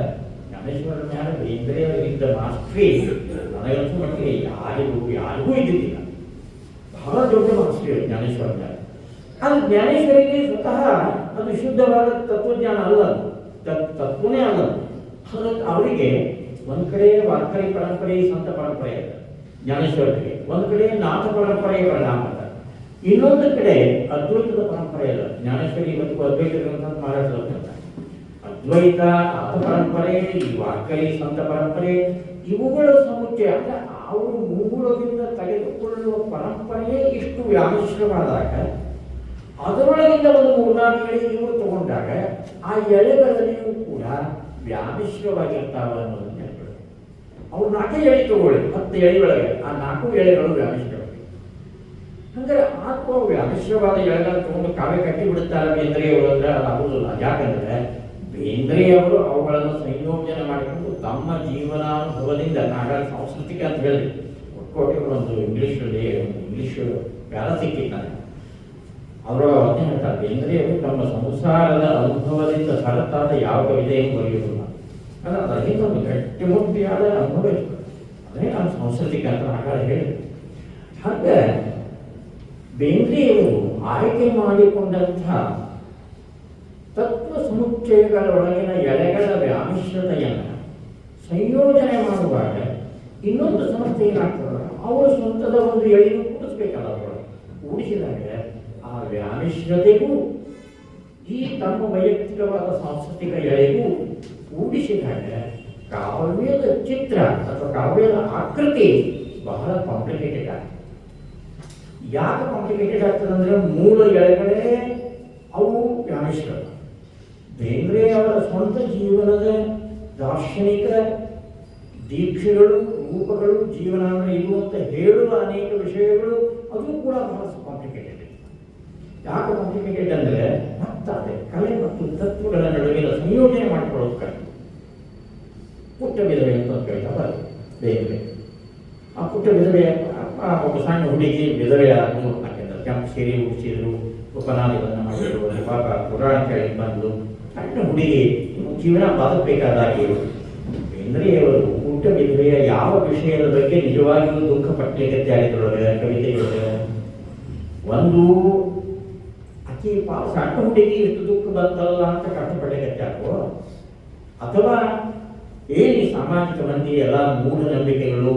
ಜ್ಞಾನೇಶ್ವರರ ಜ್ಞಾನ ಬೇಂದ್ರೆಯವರಿಗಿಂತ ಮಾಸ್ಟ್ರಿ ನನಗಂತೂ ಮಟ್ಟಿಗೆ ಯಾರಿಗೂ ಇದ್ದಿದ್ದಿಲ್ಲ. ಬಹಳ ದೊಡ್ಡ ಮನಸ್ಸು ಜ್ಞಾನೇಶ್ವರ. ಅದು ಜ್ಞಾನೇಶ್ವರಿಗೆ ಸ್ವತಃ ಅದು ಶುದ್ಧವಾದ ತತ್ವಜ್ಞಾನ ಅಲ್ಲ, ತತ್ವನೇ ಅಲ್ಲ. ಅವರಿಗೆ ಒಂದು ಕಡೆ ವಾರ್ಕರಿ ಪರಂಪರೆ, ಸಂತ ಪರಂಪರೆ ಇದೆ ಜ್ಞಾನೇಶ್ವರಿಗೆ, ಒಂದು ಕಡೆ ನಾಥ ಪರಂಪರೆಯ ಪರಿಣಾಮ ಅದ, ಇನ್ನೊಂದು ಕಡೆ ಅದ್ವೈತದ ಪರಂಪರೆ ಅಲ್ಲ. ಜ್ಞಾನೇಶ್ವರಿ ಇವತ್ತು ಅದ್ವೈತ ಗ್ರಂಥ ಮಹಾರಾಷ್ಟ್ರದ ಅದ್ವೈತ, ನಾಥ ಪರಂಪರೆ, ಈ ವಾರ್ಕರಿ ಸಂತ ಪರಂಪರೆ, ಇವುಗಳ ಸಮುಚ್ಚಯ ಅಂದ್ರೆ ಅವರು ಮೂಲದಿಂದ ತೆಗೆದುಕೊಳ್ಳುವ ಪರಂಪರೆಯೇ ಇಷ್ಟು ವ್ಯಾಮಿಶ್ರವಾದಾಗ ಅದರೊಳಗಿಂದ ಒಂದು ಮೂರ್ನಾಲ್ಕು ಎಳೆ ಇವರು ತಗೊಂಡಾಗ ಆ ಎಳೆಗಳಲ್ಲಿಯೂ ಕೂಡ ವ್ಯಾಮಿಶ್ರವಾಗಿರ್ತಾವ ಅನ್ನೋದನ್ನ ಹೇಳ್ತಾರೆ. ಅವ್ರು 4 ಎಳೆ ತಗೊಳ್ಳಿ, 10 ಎಳೆ ಒಳಗೆ ಆ 4 ಎಳೆಗಳು ವ್ಯಾಮಿಶ್ರವಾಗಿ. ಅಂದ್ರೆ ಆತ್ಮ ವ್ಯಾಮಿಶ್ರವಾದ ಎಳೆಗಳನ್ನು ತಗೊಂಡು ಕಾವ್ಯ ಕಟ್ಟಿ ಬಿಡುತ್ತಾರೆ ಬೇಂದ್ರೆಯವರು ಅಂದ್ರೆ ಅದು ಆಗುದಿಲ್ಲ. ಯಾಕಂದ್ರೆ ಬೇಂದ್ರೆಯವರು ಅವುಗಳನ್ನು ಸಂಯೋಜನೆ ಮಾಡಿಕೊಂಡು ತಮ್ಮ ಜೀವನಾನುಭವದಿಂದ ನಾಗ ಸಾಂಸ್ಕೃತಿಕ ಅಂತ ಹೇಳಿದ್ರು. ಒಟ್ಟೊಟ್ಟೆ ಒಂದು ಇಂಗ್ಲಿಷ್ ಪ್ಯಾರ ಸಿಕ್ಕಿದ್ದಾನೆ ಅವರೊಳಗೆ ಅದನ್ನೇ ಹೇಳ್ತಾರೆ. ಬೇಂದ್ರೆಯವರು ತಮ್ಮ ಸಂಸಾರದ ಅನುಭವದಿಂದ ಹೊರತಾದ ಯಾವ ಕವಿತೆಯನ್ನು ಬರೆಯುವುದಿಲ್ಲ. ಅಂದ್ರೆ ಅದರ ಹಿಂದೆ ಒಂದು ಗಟ್ಟಿಮುಟ್ಟಿಯಾದ ಅನುಭವ ಇರ್ತದೆ. ಅದನ್ನೇ ನಾನು ಸಾಂಸ್ಕೃತಿಕ ಅಂತ ನಾಗ ಹೇಳಿದೆ. ಹಾಗೆ ಬೇಂದ್ರೆಯವರು ಆಯ್ಕೆ ಮಾಡಿಕೊಂಡಂಥ ತತ್ವ ಸಮುಚ್ಚಯಗಳೊಳಗಿನ ಎಳೆಗಳ ವ್ಯಾಮಿಶ್ರತೆಯನ್ನು ಸಂಯೋಜನೆ ಮಾಡುವಾಗ ಇನ್ನೊಂದು ಸಮಸ್ಯೆ ಏನಾಗ್ತದೆ, ಅವರು ಸ್ವಂತದ ಒಂದು ಎಳೆಯನ್ನು ಕೂಡಿಸ್ಬೇಕಲ್ಲ, ಅದರೊಳಗೆ ಕೂಡಿಸಿದಾಗ ಆ ವ್ಯಾಮಿಶ್ರತೆಗೂ ಈ ತಮ್ಮ ವೈಯಕ್ತಿಕವಾದ ಸಾಂಸ್ಕೃತಿಕ ಎಳೆಗೂ ಕೂಡಿಸಿದಾಗ ಕಾವ್ಯದ ಚಿತ್ರ ಅಥವಾ ಕಾವ್ಯದ ಆಕೃತಿ ಬಹಳ ಕಾಂಪ್ಲಿಕೇಟೆಡ್ ಆಗ್ತದೆ. ಯಾಕೆ ಕಾಂಪ್ಲಿಕೇಟೆಡ್ ಆಗ್ತದೆ ಅಂದ್ರೆ ಮೂಲ ಎಳೆಗಳೇ ಅವು ವ್ಯಾಮಿಶ್ರ. ಬೇಂದ್ರೆ ಅವರ ಸ್ವಂತ ಜೀವನದ ದಾರ್ಶನಿಕ ದೀಕ್ಷೆಗಳು, ರೂಪಗಳು, ಜೀವನ ಅಂದರೆ ಇದು ಅಂತ ಹೇಳುವ ಅನೇಕ ವಿಷಯಗಳು ಅದು ಕೂಡ ಬಹಳ ಕಾಂಪ್ಲಿಕೇಟೆಡ್. ಯಾಕೆ ಕಾಂಪ್ಲಿಕೇಟೆಡ್ ಅಂದರೆ ಮತ್ತೆ ಕಲೆ ಮತ್ತು ತತ್ವಗಳ ನಡುವಿನ ಸಂಯೋಜನೆ ಮಾಡಿಕೊಳ್ಳೋದು ಕಷ್ಟ. ಪುಟ್ಟ ವಿಧವೆ ಅಂತ ಹೇಳ್ತಾರೆ ಬೇಂದ್ರೆ. ಆ ಪುಟ್ಟ ವಿಧವೆ ಒಬ್ಬ ಸಣ್ಣ ಹುಡುಗಿ ವಿಧವೆ ಆದನು. ಯಾಕೆಂದ್ರೆ ಕೆಂಪು ಸೀರೆ ಉಡಿಸಿದ್ರು, ಉಪನಾದಿಗಳನ್ನು ಮಾಡಿದ್ರು, ಪಾಪ ಪುರಾಣ ಕೇಳಿ ಬಂದು ಸಣ್ಣ ಹುಡುಗಿ ಜೀವನ ಬದುಕಬೇಕಾದಾಗಿ ಬೇಂದ್ರೆಯವರು ಪುಟ್ಟ ವಿಧವೆಯ ಯಾವ ವಿಷಯದ ಬಗ್ಗೆ ನಿಜವಾಗಿಯೂ ದುಃಖ ಪಟ್ಟಲಿಕ್ಕೆ ತ್ಯಾಗದೊಳಗೆ ಕವಿತೆಯೊಳಗೆ ಒಂದು ಆಕೆ ಪಾಪ ಸಣ್ಣ ಹುಡುಗಿ ಎಷ್ಟು ದುಃಖ ಬಂತಲ್ಲ ಅಂತ ಕಷ್ಟಪಡಲಿಕ್ಕೆ, ಅಥವಾ ಏನು ಸಾಮಾಜಿಕ ಮಂದಿ ಎಲ್ಲ ಮೂಢನಂಬಿಕೆಗಳು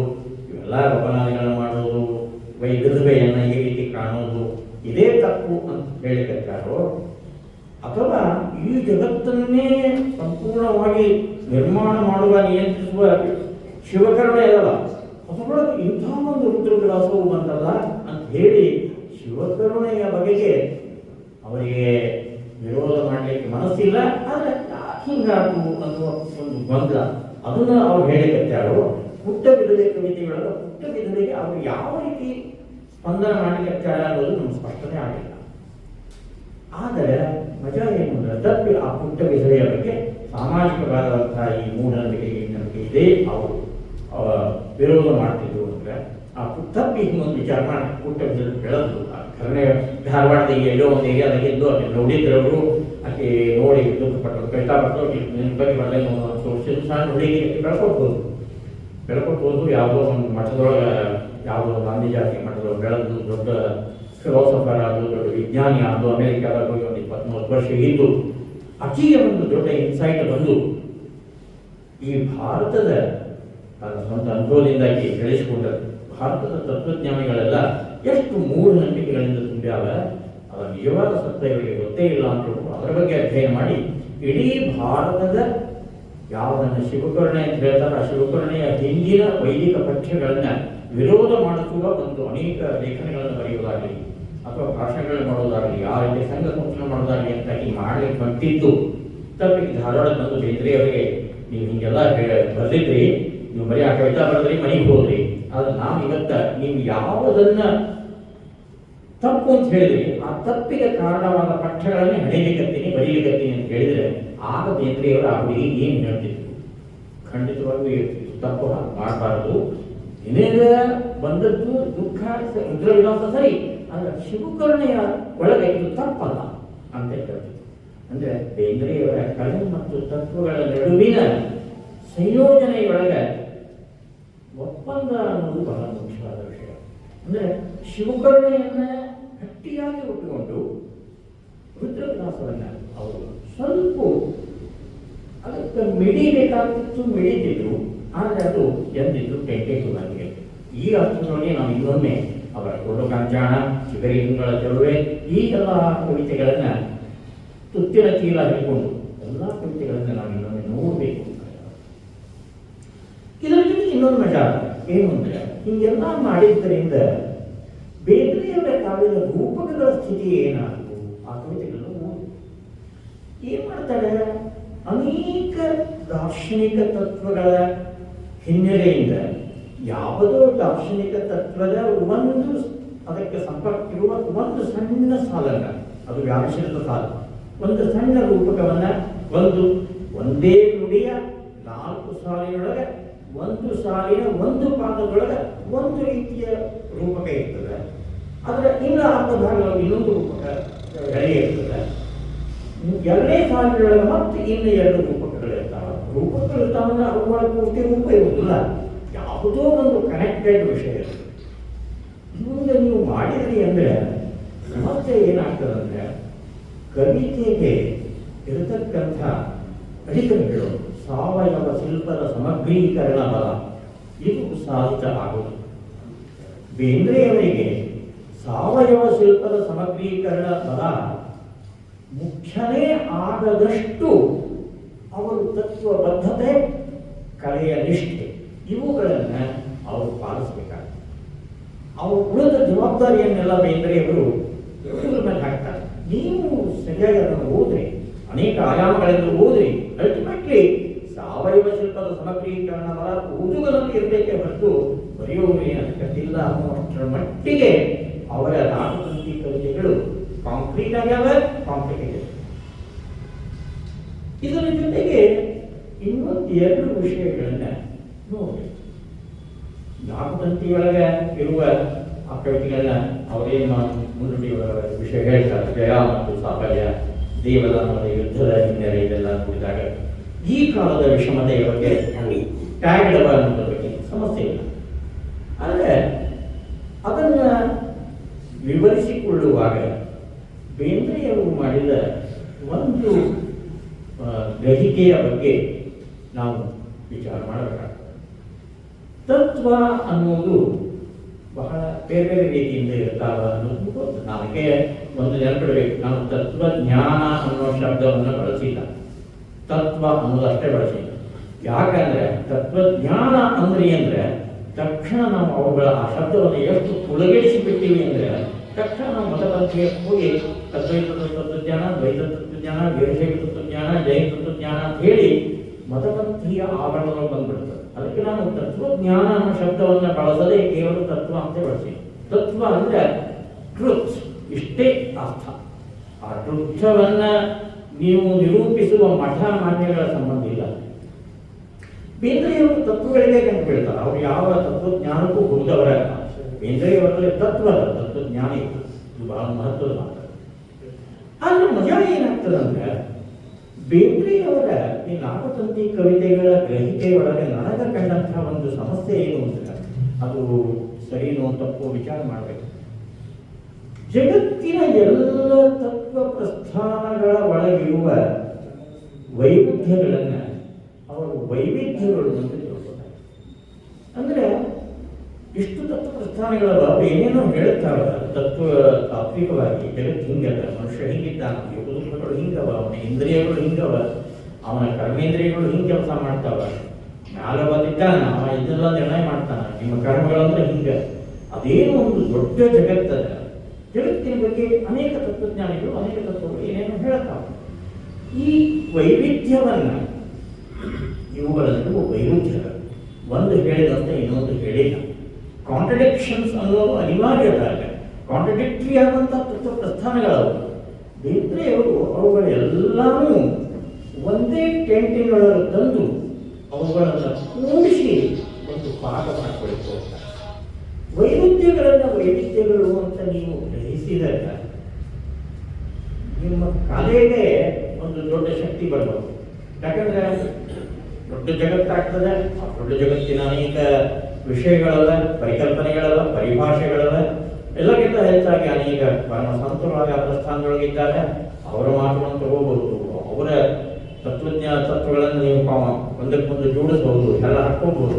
ಇವೆಲ್ಲ ಉಪನಾದಿಗಳನ್ನು ಮಾಡೋದು, ವಿಧವೆಯನ್ನು ಈ ರೀತಿ ಕಾಣೋದು ಇದೇ ತಪ್ಪು ಅಂತ ಹೇಳಿಕತ್ತಾರೋ, ಅಥವಾ ಈ ಜಗತ್ತನ್ನೇ ಸಂಪೂರ್ಣವಾಗಿ ನಿರ್ಮಾಣ ಮಾಡುವ, ನಿಯಂತ್ರಿಸುವ ಶಿವಕರುಣೆ ಅಲ್ಲ, ಅದರೊಳಗೆ ಇಂಥ ಒಂದು ರುದ್ರವಿಲಾಸವು ಬಂತಲ್ಲ ಅಂತ ಹೇಳಿ ಶಿವಕರುಣೆಯ ಬಗೆಗೆ ಅವರಿಗೆ ವಿರೋಧ ಮಾಡಲಿಕ್ಕೆ ಮನಸ್ಸಿಲ್ಲ. ಆದರೆ ಹಿಂಗಾಕು ಅನ್ನುವ ಒಂದು ಗೊಂದಲ ಅದನ್ನು ಅವ್ರು ಹೇಳಿಕತ್ತಾರೋ. ಪುಟ್ಟ ವಿಧವೆ ಕವಿತೆಯೊಳಗೆ ಪುಟ್ಟ ವಿಧವೆಗೆ ಅವರು ಯಾವ ರೀತಿ ಸ್ಪಂದನ ಮಾಡಲಿಕ್ಕೆ ಅನ್ನೋದು ನಮ್ಗೆ ಸ್ಪಷ್ಟನೆ ಆಗಿಲ್ಲ. ಆದರೆ ಮಜಾ ಏನು ಅಂದರೆ ತಪ್ಪಿ ಆ ಪುಟ್ಟ ವಿಧವೆಯ ಬಗ್ಗೆ ಸಾಮಾಜಿಕವಾದಂತಹ ಈ ಮೂಢನಂಬಿಕೆ ಇದೆ, ಅವರು ವಿರೋಧ ಮಾಡ್ತಿದ್ರು ಅಂದರೆ ಆ ತಪ್ಪಿ ಇನ್ನೊಂದು ವಿಚಾರ ಮಾಡಿ ಪುಟ್ಟ ವಿಧವೆ ಬೆಳೆದ್ರು. ಕರ್ನೆ ಧಾರವಾಡದ ಎಲ್ಲೋ ಒಂದು ಏರಿಯಾದಾಗಿದ್ದು ಅಲ್ಲಿ ನೋಡಿದ್ರವರು ಆಕೆ ನೋಡಿ ದುಃಖಪಟ್ಟರು, ಕೈತಾ ಪಟ್ಟು ನಿನ್ನ ಬಗ್ಗೆ ಒಳ್ಳೆ ತೋರಿಸಿದ್ರು. ಸಣ್ಣ ಹುಡುಗಿ ಬೆಳ್ಕೊಟ್ಟು ಯಾವುದೋ ಒಂದು ಮಠದೊಳಗೆ, ಯಾವುದೋ ಗಾಂಧಿ ಜಾತಿ ಮಠದೊಳಗೆ ಬೆಳೆದು ದೊಡ್ಡ ಫಿಲಾಸಫರ್ ಆದವು, ದೊಡ್ಡ ವಿಜ್ಞಾನಿ ಆದವು, ಅಮೆರಿಕಾದಾಗ ಹೋಗಿ ಒಂದು 20-30 ವರ್ಷ ಇದ್ದು ಆಕೆಗೆ ಒಂದು ದೊಡ್ಡ ಇನ್ಸೈಟ್ ಬಂದು ಈ ಭಾರತದ ತನ್ನ ಸ್ವಂತ ಅನುಭವದಿಂದಾಗಿ ಬೆಳೆಸಿಕೊಂಡರು. ಭಾರತದ ತತ್ವಜ್ಞಾನಿಗಳೆಲ್ಲ ಎಷ್ಟು ಮೂಢನಂಬಿಕೆಗಳಿಂದ ತುಂಬ್ಯಾವ, ಅದರ ನಿಜವಾದ ಸತ್ಯ ಇವರಿಗೆ ಗೊತ್ತೇ ಇಲ್ಲ ಅಂತ ಅದರ ಬಗ್ಗೆ ಅಧ್ಯಯನ ಮಾಡಿ ಇಡೀ ಭಾರತದ ಯಾವುದನ್ನು ಶಿವಕರುಣೆ ಅಂತ ಹೇಳ್ತಾರೆ ಆ ಶಿವಕರುಣೆಯ ಹಿಂದಿನ ವೈದಿಕ ಪಠ್ಯಗಳನ್ನು ವಿರೋಧ ಮಾಡಿಸುವ ಒಂದು ಅನೇಕ ಲೇಖನಗಳನ್ನು ಬರೆಯುವುದಾಗಲಿ ಅಥವಾ ಭಾಷಣಗಳು ಮಾಡೋದಾಗಲಿ, ಯಾವ ರೀತಿ ಸಂಘ ಸಂಸ್ಥೆ ಮಾಡೋದಾಗಲಿ ಅಂತ ಈ ಮಾಡಲಿಕ್ಕೆ ಬಂದಿದ್ದು ತಪ್ಪಿಗೆ ಧಾರವಾಡ ಬಂದು ಬೇಂದ್ರೆಯವರಿಗೆ ನೀವು ಹಿಂಗೆಲ್ಲ ಬರೆದಿದ್ರಿ, ನೀವು ಬರೀ ಆ ಕವಿತಾ ಬರೆದ್ರಿ, ಮನೆಗೆ ಹೋದ್ರಿ, ಆದ್ರೆ ನಾವು ಇವತ್ತ ನೀವು ಯಾವುದನ್ನ ತಪ್ಪು ಅಂತ ಹೇಳಿದ್ರಿ ಆ ತಪ್ಪಿಗೆ ಕಾರಣವಾದ ಪಠ್ಯಗಳನ್ನೇ ಹಣಿಲಿಕ್ಕತ್ತೀನಿ, ಬರೀಲಿಕ್ಕತ್ತೀನಿ ಅಂತ ಹೇಳಿದ್ರೆ ಆಗ ಬೇಂದ್ರೆಯವರು ಆ ಹುಡುಗಿಗೆ ಏನು ಹೇಳ್ತಿದ್ರು, ಖಂಡಿತವಾಗಿ ತಪ್ಪು ಮಾಡಬಾರದು, ನಿನಗೆ ಬಂದದ್ದು ದುಃಖ ರುದ್ರವಿಲಾಸ ಸರಿ, ಆದರೆ ಶಿವಕರುಣೆಯ ಒಳಗೆ ಇದು ತಪ್ಪಲ್ಲ ಅಂತ ಹೇಳ್ತಿದ್ರು. ಅಂದರೆ ಬೇಂದ್ರೆಯವರ ಕಲೆ ಮತ್ತು ತತ್ವಗಳ ನಡುವಿನ ಸಂಯೋಜನೆಯೊಳಗೆ ಒಪ್ಪಂದ ಅನ್ನೋದು ಬಹಳ ಮುಖ್ಯವಾದ ವಿಷಯ. ಅಂದರೆ ಶಿವಕರುಣೆಯನ್ನ ಗಟ್ಟಿಯಾಗಿ ಉಟ್ಟುಕೊಂಡು ರುದ್ರವಿಲಾಸವನ್ನ ಅವರು ಸ್ವಲ್ಪ ಅದಕ್ಕೆ ಮಿಡಿಬೇಕಾಗ್ತಿತ್ತು, ಮಿಡಿತಿದ್ರು, ಆದರೆ ಅದು ಎಂದಿದ್ರು ಟೆಂಟೇಟಿವ್ ಆಗಿದೆ. ಈ ಅರ್ಥದಲ್ಲಿ ನಾವು ಇನ್ನೊಮ್ಮೆ ಅವರ ಕೊಡು ಕಾಂಚಾಣ, ಚಿಗರಿಂಗಳ ಚೆಲುವೆ, ಈ ಎಲ್ಲ ಕವಿತೆಗಳನ್ನು ತುತ್ತಿನ ಚೀಲ ಹಿಡ್ಕೊಂಡು ಎಲ್ಲ ಕವಿತೆಗಳನ್ನು ನಾವು ಇನ್ನೊಮ್ಮೆ ನೋಡಬೇಕು. ಇದರ ಜೊತೆ ಇನ್ನೊಂದು ಮಜಾ ಏನು ಅಂದರೆ, ಹೀಗೆಲ್ಲ ಮಾಡಿದ್ದರಿಂದ ಬೇಂದ್ರೆಯವರ ಕಾವ್ಯದ ರೂಪಕಗಳ ಸ್ಥಿತಿ ಏನಾಯಿತು ಆ ಕವಿತೆಗಳನ್ನು ಓದಿ ಏನು ಮಾಡ್ತಾರೆ. ಅನೇಕ ದಾರ್ಶನಿಕ ತತ್ವಗಳ ಹಿನ್ನೆಲೆಯಿಂದ ಯಾವುದೋ ದಾರ್ಶನಿಕ ತತ್ವದ ಒಂದು ಅದಕ್ಕೆ ಸಂಪರ್ಕ ಇರುವ ಒಂದು ಸಣ್ಣ ಸಾಲನ್ನ, ಅದು ವ್ಯಾವಶ್ಯಕ ಸಾಲ, ಒಂದು ಸಣ್ಣ ರೂಪಕವನ್ನು ಒಂದೇ ನುಡಿಯ 4 ಸಾಲಿನೊಳಗೆ ಒಂದು ಸಾಲಿನ ಒಂದು ಪಾದದೊಳಗೆ ಒಂದು ರೀತಿಯ ರೂಪಕ ಇರ್ತದೆ. ಅದರ ಇನ್ನು ಅರ್ಧ ಭಾಗ ಇನ್ನೊಂದು ರೂಪಕ ಎಳೆ ಇರ್ತದೆ. 2ನೇ ಸಾಲಿನೊಳಗೆ ಮತ್ತೆ ಇನ್ನು 2 ರೂಪಕಗಳು ಇರ್ತಾವೆ. ರೂಪಕಗಳು ಇರ್ತಾವಂದ್ರೆ ಅವುಗಳ ಪೂರ್ತಿ ರೂಪ ಇರುವುದಿಲ್ಲ, ಯಾವುದೋ ಒಂದು ಕನೆಕ್ಟೆಡ್ ವಿಷಯ ಇರ್ತದೆ. ಇವಾಗ ನೀವು ಮಾಡಿದ್ರಿ ಅಂದರೆ ಸಮಸ್ಯೆ ಏನಾಗ್ತದಂದ್ರೆ, ಕವಿತೆಗೆ ಇರತಕ್ಕಂಥ ಅಧಿಕಾರಿಗಳು ಸಾವಯವ ಶಿಲ್ಪದ ಸಮಗ್ರೀಕರಣ ಬಲ ಇದು ಸಾಧಿತ ಆಗುವುದು. ಬೇಂದ್ರೆಯವರಿಗೆ ಸಾವಯವ ಶಿಲ್ಪದ ಸಮಗ್ರೀಕರಣ ಬಲ ಮುಖ್ಯನೇ ಆಗದಷ್ಟು ಅವರು ತತ್ವಬದ್ಧತೆ, ಕಲೆಯ ನಿಷ್ಠೆ ಇವುಗಳನ್ನು ಅವರು ಪಾಲಿಸಬೇಕಾಗುತ್ತೆ. ಅವರು ಉಳಿದ ಜವಾಬ್ದಾರಿಯನ್ನೆಲ್ಲ ಬೇಂದ್ರೆಯವರು ಇವರ ಮೇಲೆ ಹಾಕ್ತಾರೆ. ನೀವು ಸರಿಯಾಗಿ ಅದನ್ನು ಓದ್ರಿ, ಅನೇಕ ಆಯಾಮಗಳನ್ನು ಓದ್ರಿ, ಅಲ್ಟಿಮೇಟ್ಲಿ ಸಾವಯವ ಶಿಲ್ಪದ ಸಮಗ್ರೀಕರಣ ಬಲ ಓದುಗರಲ್ಲಿ ಇರಬೇಕೆ ಹೊರತು ಬರೆಯುವವರು ಏನಕ್ಕಿಲ್ಲ ಅನ್ನುವಷ್ಟರ ಮಟ್ಟಿಗೆ ಅವರ ನಾಟಕಂತಿ ಕವಿತೆಗಳು ಕಾಂಕ್ರೀಟ್ ಆಗ್ಯಾವ, ಕಾಂಪ್ಲಿಕೇಟೆಡ್. ಇದರ ಜೊತೆಗೆ ಇನ್ನೊಂದು 2 ವಿಷಯಗಳನ್ನು ನೋಡಿ. ನಾಟಕಂತಿಯೊಳಗೆ ಇರುವ ಆ ಕವಿತೆಗಳನ್ನ ಅವರೇನು ಮುನ್ನುಡಿ ವಿಷಯ ಹೇಳ್ತಾರೆ, ಜಯ ಮತ್ತು ಸಾಫಲ್ಯ, ದೇವದಾನದ ಯುದ್ಧದ ಹಿನ್ನೆಲೆ ಇದೆಲ್ಲ ಕುರಿತಾಗ ಈ ಕಾಲದ ವಿಷಮತೆಯ ಬಗ್ಗೆ ಟ್ಯಾಗ್ ಅನ್ನೋದ್ರ ಬಗ್ಗೆ ಸಮಸ್ಯೆ ಇಲ್ಲ. ಆದರೆ ಅದನ್ನು ವಿವರಿಸಿಕೊಳ್ಳುವಾಗ ಬೇಂದ್ರೆಯವರು ಮಾಡಿದ ಒಂದು ಗ್ರಹಿಕೆಯ ಬಗ್ಗೆ ನಾವು ವಿಚಾರ ಮಾಡಬೇಕಾಗ್ತದೆ. ತತ್ವ ಅನ್ನೋದು ಬಹಳ ಬೇರೆ ಬೇರೆ ರೀತಿಯಿಂದ ಇರ್ತಾವ ಅನ್ನೋದು ಗೊತ್ತು. ನಮಗೆ ಒಂದು ನೆನಪಿಡಬೇಕು, ನಾವು ತತ್ವಜ್ಞಾನ ಅನ್ನೋ ಶಬ್ದವನ್ನು ಬಳಸಿಲ್ಲ, ತತ್ವ ಅನ್ನೋದಷ್ಟೇ ಬಳಸಿಲ್ಲ. ಯಾಕಂದ್ರೆ ತತ್ವಜ್ಞಾನ ಅಂದರೆ ತಕ್ಷಣ ನಾವು ಅವುಗಳ ಆ ಶಬ್ದವನ್ನು ಎಷ್ಟು ಪುಲಗಿಸಿಬಿಟ್ಟಿವಿ ಅಂದರೆ ತಕ್ಷಣ ನಾವು ಮತಪಂಥೀಯ ಹೋಗಿ ಅದ್ವೈತ ತತ್ವಜ್ಞಾನ, ದ್ವೈತ ತತ್ವಜ್ಞಾನ, ವೀರಶೈವ ತತ್ವಜ್ಞಾನ, ಜೈನ ತತ್ವಜ್ಞಾನ ಅಂತ ಹೇಳಿ ಮತಪಂಥೀಯ ಆವರಣಗಳು ಬಂದ್ಬಿಡ್ತದೆ. ಅದಕ್ಕೆ ನಾನು ತತ್ವಜ್ಞಾನ ಅನ್ನೋ ಶಬ್ದವನ್ನು ಬಳಸದೆ ಕೇವಲ ತತ್ವ ಅಂತ ಬಳಸಿ. ತತ್ವ ಅಂದರೆ ಟ್ರುತ್, ಇಷ್ಟೇ ಅರ್ಥ. ಆ ಟ್ರುತ್ವವನ್ನು ನೀವು ನಿರೂಪಿಸುವ ಮಠ ಮಾನ್ಯಗಳ ಸಂಬಂಧ ಇಲ್ಲ. ಬೇಂದ್ರೆಯವರು ತತ್ವಗಳಿಗೆ ಕಂಡು ಬೀಳ್ತಾರೆ. ಅವರು ಯಾವ ತತ್ವಜ್ಞಾನಕ್ಕೂ ಹುರಿದವರ ಬೇಂದ್ರೆಯವರಲ್ಲಿ ತತ್ವಜ್ಞಾನ ಇದು ಬಹಳ ಮಹತ್ವದ ಮಾತು. ಆದರೆ ಮಜಾ ಏನಾಗ್ತದಂದ್ರೆ, ಬೇಂದ್ರೆಯವರ ಈ ನಾಟಕಂತಿ ಕವಿತೆಗಳ ಗ್ರಹಿಕೆಯೊಳಗೆ ನನಗೆ ಕಂಡಂಥ ಒಂದು ಸಮಸ್ಯೆ ಏನು ಅಂದರೆ, ಅದು ಸರಿನೋ ತಪ್ಪು ವಿಚಾರ ಮಾಡಬೇಕು. ಜಗತ್ತಿನ ಎಲ್ಲ ತತ್ವ ಪ್ರಸ್ಥಾನಗಳ ಒಳಗಿರುವ ವೈವಿಧ್ಯಗಳನ್ನು ಅವರು ವೈವಿಧ್ಯಗಳು ಅಂತ ತಿಳ್ಕೊತಾರೆ. ಅಂದರೆ ಇಷ್ಟು ತತ್ವ ಪ್ರಸ್ಥಾನಗಳ ಏನೇನೋ ಹೇಳ್ತಾವ ತತ್ವ ತಾತ್ವಿಕವಾಗಿ. ಜಗತ್ತು ಹಿಂಗದ, ಮನುಷ್ಯ ಹಿಂಗಿದ್ದಾನ, ಯೋಗಗಳು ಹಿಂಗವ, ಅವನ ಇಂದ್ರಿಯಗಳು ಹಿಂಗವ, ಅವನ ಕರ್ಮೇಂದ್ರಿಯಗಳು ಹಿಂಗೆ ಕೆಲಸ ಮಾಡ್ತಾವ, ಮ್ಯಾಲ ಬಂದಿದ್ದಾನ ಅವ ಇದೆಲ್ಲ ನಿರ್ಣಯ ಮಾಡ್ತಾನ, ನಿಮ್ಮ ಕರ್ಮಗಳಂದ್ರೆ ಹಿಂಗೆ. ಅದೇನೋ ಒಂದು ದೊಡ್ಡ ಜಗತ್ತದ. ಜಗತ್ತಿನ ಬಗ್ಗೆ ಅನೇಕ ತತ್ವಜ್ಞಾನಿಗಳು ಅನೇಕ ತತ್ವಗಳು ಏನೇನೋ ಹೇಳ್ತಾವ. ಈ ವೈವಿಧ್ಯವನ್ನು ಇವುಗಳನ್ನು ವೈರುಧ್ಯಗಳು ಒಂದು ಹೇಳಿದಂತೆ ಇನ್ನೊಂದು ಹೇಳಿಲ್ಲ. ಕಾಂಟ್ರಡಿಕ್ಷನ್ಸ್ ಅನ್ನೋದು ಅನಿವಾರ್ಯದಾಗ ಕಾಂಟ್ರಡಿಕ್ಟರಿ ಆದಂಥ ತತ್ವ ಪ್ರಸ್ಥಾನಗಳವು. ಬೇಂದ್ರೆಯವರು ಅವುಗಳೆಲ್ಲವೂ ಒಂದೇ ಟೆಂಟಿನೊಳಗೆ ತಂದು ಅವುಗಳನ್ನು ಕೂಡಿಸಿ ಒಂದು ಪಾಠ ಮಾಡಿಕೊಳ್ತಾರೆ. ವೈವಿಧ್ಯಗಳು ಅಂತ ನೀವು ಗ್ರಹಿಸಿದಾಗ ನಿಮ್ಮ ಕಲೆಗೆ ಒಂದು ದೊಡ್ಡ ಶಕ್ತಿ ಬರ್ಬೋದು. ಯಾಕಂದ್ರೆ ದೊಡ್ಡ ಜಗತ್ತಾಗ್ತದೆ, ಆ ದೊಡ್ಡ ಜಗತ್ತಿನ ಅನೇಕ ವಿಷಯಗಳಲ್ಲ, ಪರಿಕಲ್ಪನೆಗಳಲ್ಲ, ಪರಿಭಾಷೆಗಳಲ್ಲ. ಎಲ್ಲಕ್ಕಿಂತ ಹೆಚ್ಚಾಗಿ ಅನೇಕ ಪರಮ ಸಂತರಾದ ಪ್ರಸ್ಥಾನದೊಳಗಿದ್ದಾರೆ. ಅವರ ಮಾತುಗಳನ್ನು ತಗೋಬಹುದು, ಅವರ ತತ್ವಗಳನ್ನು ನೀವು ಒಂದಕ್ಕೊಂದು ಜೋಡಿಸಬಹುದು, ಎಲ್ಲ ಹಾಕೋಬಹುದು.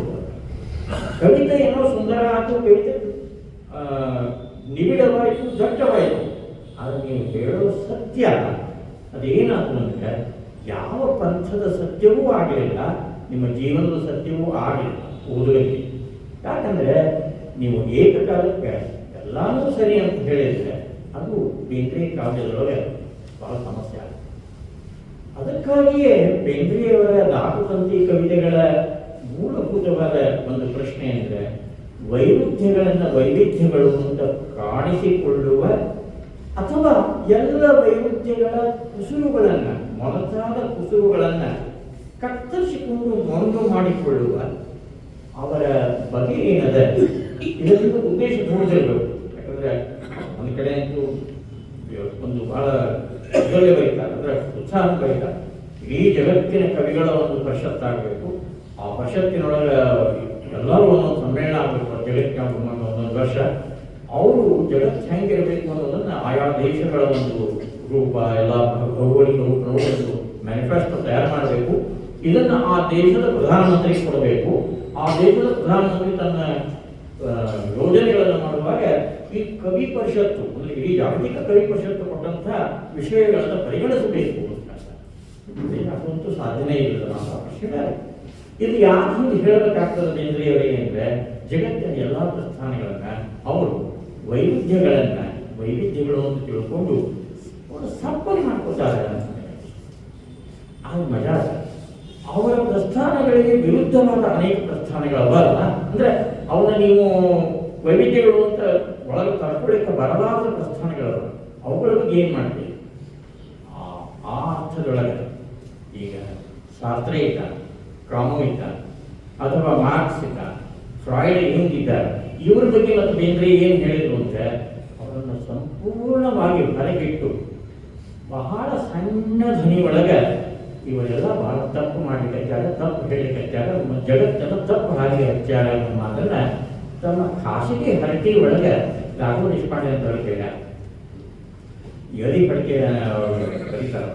ಕವಿತೆ ಏನೋ ಸುಂದರ ಆಯಿತು, ಕವಿತೆ ನಿಬಿಡವಾಯಿತು, ದಟ್ಟವಾಯಿತು. ಆದರೆ ನೀವು ಹೇಳೋ ಸತ್ಯ ಅದೇನಾಯ್ತು ಅಂದರೆ ಯಾವ ಪಂಥದ ಸತ್ಯವೂ ಆಗಲಿಲ್ಲ, ನಿಮ್ಮ ಜೀವನದ ಸತ್ಯವೂ ಆಗಲಿಲ್ಲ ಓದುಗರಿಗೆ. ಯಾಕಂದರೆ ನೀವು ಏಕಕಾಲಕ್ಕೆ ಎಲ್ಲಾನು ಸರಿ ಅಂತ ಹೇಳಿದರೆ ಅದು ಬೇಂದ್ರೆ ಕಾವ್ಯದೊಳಗೆ ಬಹಳ ಸಮಸ್ಯೆ ಆಗುತ್ತೆ. ಅದಕ್ಕಾಗಿಯೇ ಬೇಂದ್ರೆಯವರ ಧಾತುತಂತಿ ಕವಿತೆಗಳ ಮೂಲಭೂತವಾದ ಒಂದು ಪ್ರಶ್ನೆ ಅಂದರೆ ವೈರುಧ್ಯಗಳನ್ನು ವೈವಿಧ್ಯಗಳು ಅಂತ ಕಾಣಿಸಿಕೊಳ್ಳುವ ಅಥವಾ ಎಲ್ಲ ವೈರುಧ್ಯಗಳ ಕುಸುರುಗಳನ್ನು, ಮೊನಚಾದ ಕುಸುರುಗಳನ್ನು ಕತ್ತರಿಸಿಕೊಂಡು ಮೊಂಡು ಮಾಡಿಕೊಳ್ಳುವ ಅವರ ಬಗೆ ಏನದ, ಇದರಿಂದ ಉದ್ದೇಶ ತೋರಿಸಿರಬೇಕು. ಯಾಕಂದರೆ ಒಂದು ಕಡೆ ಅಂತೂ ಒಂದು ಬಹಳ ಇದರಲ್ಲೇ ಬರೀತಾರೆ, ಅಂದರೆ ಉತ್ಸಾಹ ಬರೀತಾರೆ. ಇಡೀ ಜಗತ್ತಿನ ಕವಿಗಳ ಒಂದು ಪರಿಷತ್ತಾಗಬೇಕು, ಆ ಪರಿಷತ್ತಿನೊಳಗೆ ಎಲ್ಲರೂ ಒಂದೊಂದು ಸಮ್ಮೇಳನ ಆಗಬೇಕು, ಜಗತ್ತಿನ ಒಂದೊಂದು ವರ್ಷ. ಅವರು ಜಗತ್ತು ಹೆಂಗಿರಬೇಕು ಅನ್ನೋದನ್ನು ಆಯಾ ದೇಶಗಳ ಒಂದು ರೂಪ, ಎಲ್ಲ ಭೌಗೋಳಿಕ ರೂಪಗಳು ಒಂದು ಮ್ಯಾನಿಫೆಸ್ಟೋ ತಯಾರು ಮಾಡಬೇಕು. ಇದನ್ನು ಆ ದೇಶದ ಪ್ರಧಾನಮಂತ್ರಿಗೆ ಕೊಡಬೇಕು. ಆ ದೇಶದ ಪ್ರಧಾನಮಂತ್ರಿ ತನ್ನ ಯೋಜನೆಗಳನ್ನು ಮಾಡುವಾಗ ಈ ಕವಿ ಪರಿಷತ್ತು, ಅಂದರೆ ಇಡೀ ಜಾಗತಿಕ ಕವಿ ಪರಿಷತ್ತು ಕೊಟ್ಟಂಥ ವಿಷಯಗಳನ್ನು ಪರಿಗಣಿಸಬೇಕು ಅಂತ. ಅದಂತೂ ಸಾಧನೆ ಇಲ್ಲ ಅಂತ ಪ್ರಶ್ನೆ. ಇದು ಯಾಕೆ ಹಿಂಗೆ ಹೇಳಬೇಕಾಗ್ತದೆ ಬೇಂದ್ರೆಯವರಿಗೆ ಅಂದರೆ ಜಗತ್ತಿನ ಎಲ್ಲ ಪ್ರಸ್ಥಾನಗಳನ್ನು ಅವರು ವೈವಿಧ್ಯಗಳು ಅಂತ ತಿಳ್ಕೊಂಡು ಒಂದು ಸಪ್ಪನೆ ಮಾಡ್ಕೊತಾರೆ. ಅದು ಮಜಾ. ಅವರ ಪ್ರಸ್ಥಾನಗಳಿಗೆ ವಿರುದ್ಧವಾದ ಅನೇಕ ಪ್ರಸ್ಥಾನಗಳವಲ್ಲ, ಅಂದರೆ ಅವನ್ನ ನೀವು ವೈವಿಧ್ಯಗಳು ಅಂತ ಒಳಗೆ ತರ್ಕೊಳ್ಳಿಕ್ಕೆ ಬರಲಾದ ಪ್ರಸ್ಥಾನಗಳವ. ಅವುಗಳ ಬಗ್ಗೆ ಏನು ಮಾಡ್ತೀವಿ? ಆ ಅರ್ಥದೊಳಗೆ ಈಗ ಶಾಸ್ತ್ರ ಇದ್ದಾನೆ, ಕ್ರಾಮೋ ಇದ್ದಾನೆ, ಅಥವಾ ಮಾರ್ಕ್ಸ್ ಇದ್ದಾನೆ, ಫ್ರಾಯ್ಡ್ ಹಿಂಗಿದ್ದಾರೆ. ಇವ್ರ ಬಗ್ಗೆ ಮತ್ತು ಬೇಂದ್ರೆ ಏನು ಹೇಳಿದ್ರು ಅಂದರೆ ಅವರನ್ನು ಸಂಪೂರ್ಣವಾಗಿ ಹೊರಗಿಟ್ಟು ಬಹಳ ಸಣ್ಣ ಧ್ವನಿ ಒಳಗೆ ಇವರೆಲ್ಲ ಬಹಳ ತಪ್ಪು ಮಾಡಲಿಕ್ಕೆ, ತಪ್ಪು ಹೇಳಲಿಕ್ಕೆ, ಜಗತ್ತನ್ನು ತಪ್ಪು ಹಾಗೆ ಹಚ್ಚಾರ ಅನ್ನೋ ಮಾತನ್ನ ತಮ್ಮ ಖಾಸಗಿ ಹರಟಿ ಒಳಗೆ ದಾಗು ನಿಷ್ಪಾಣೆ ಅಂತ ಹೇಳ್ತೇನೆ. ಯದಿ ಪಡಿಕೆ ಕರೀತಾರೆ.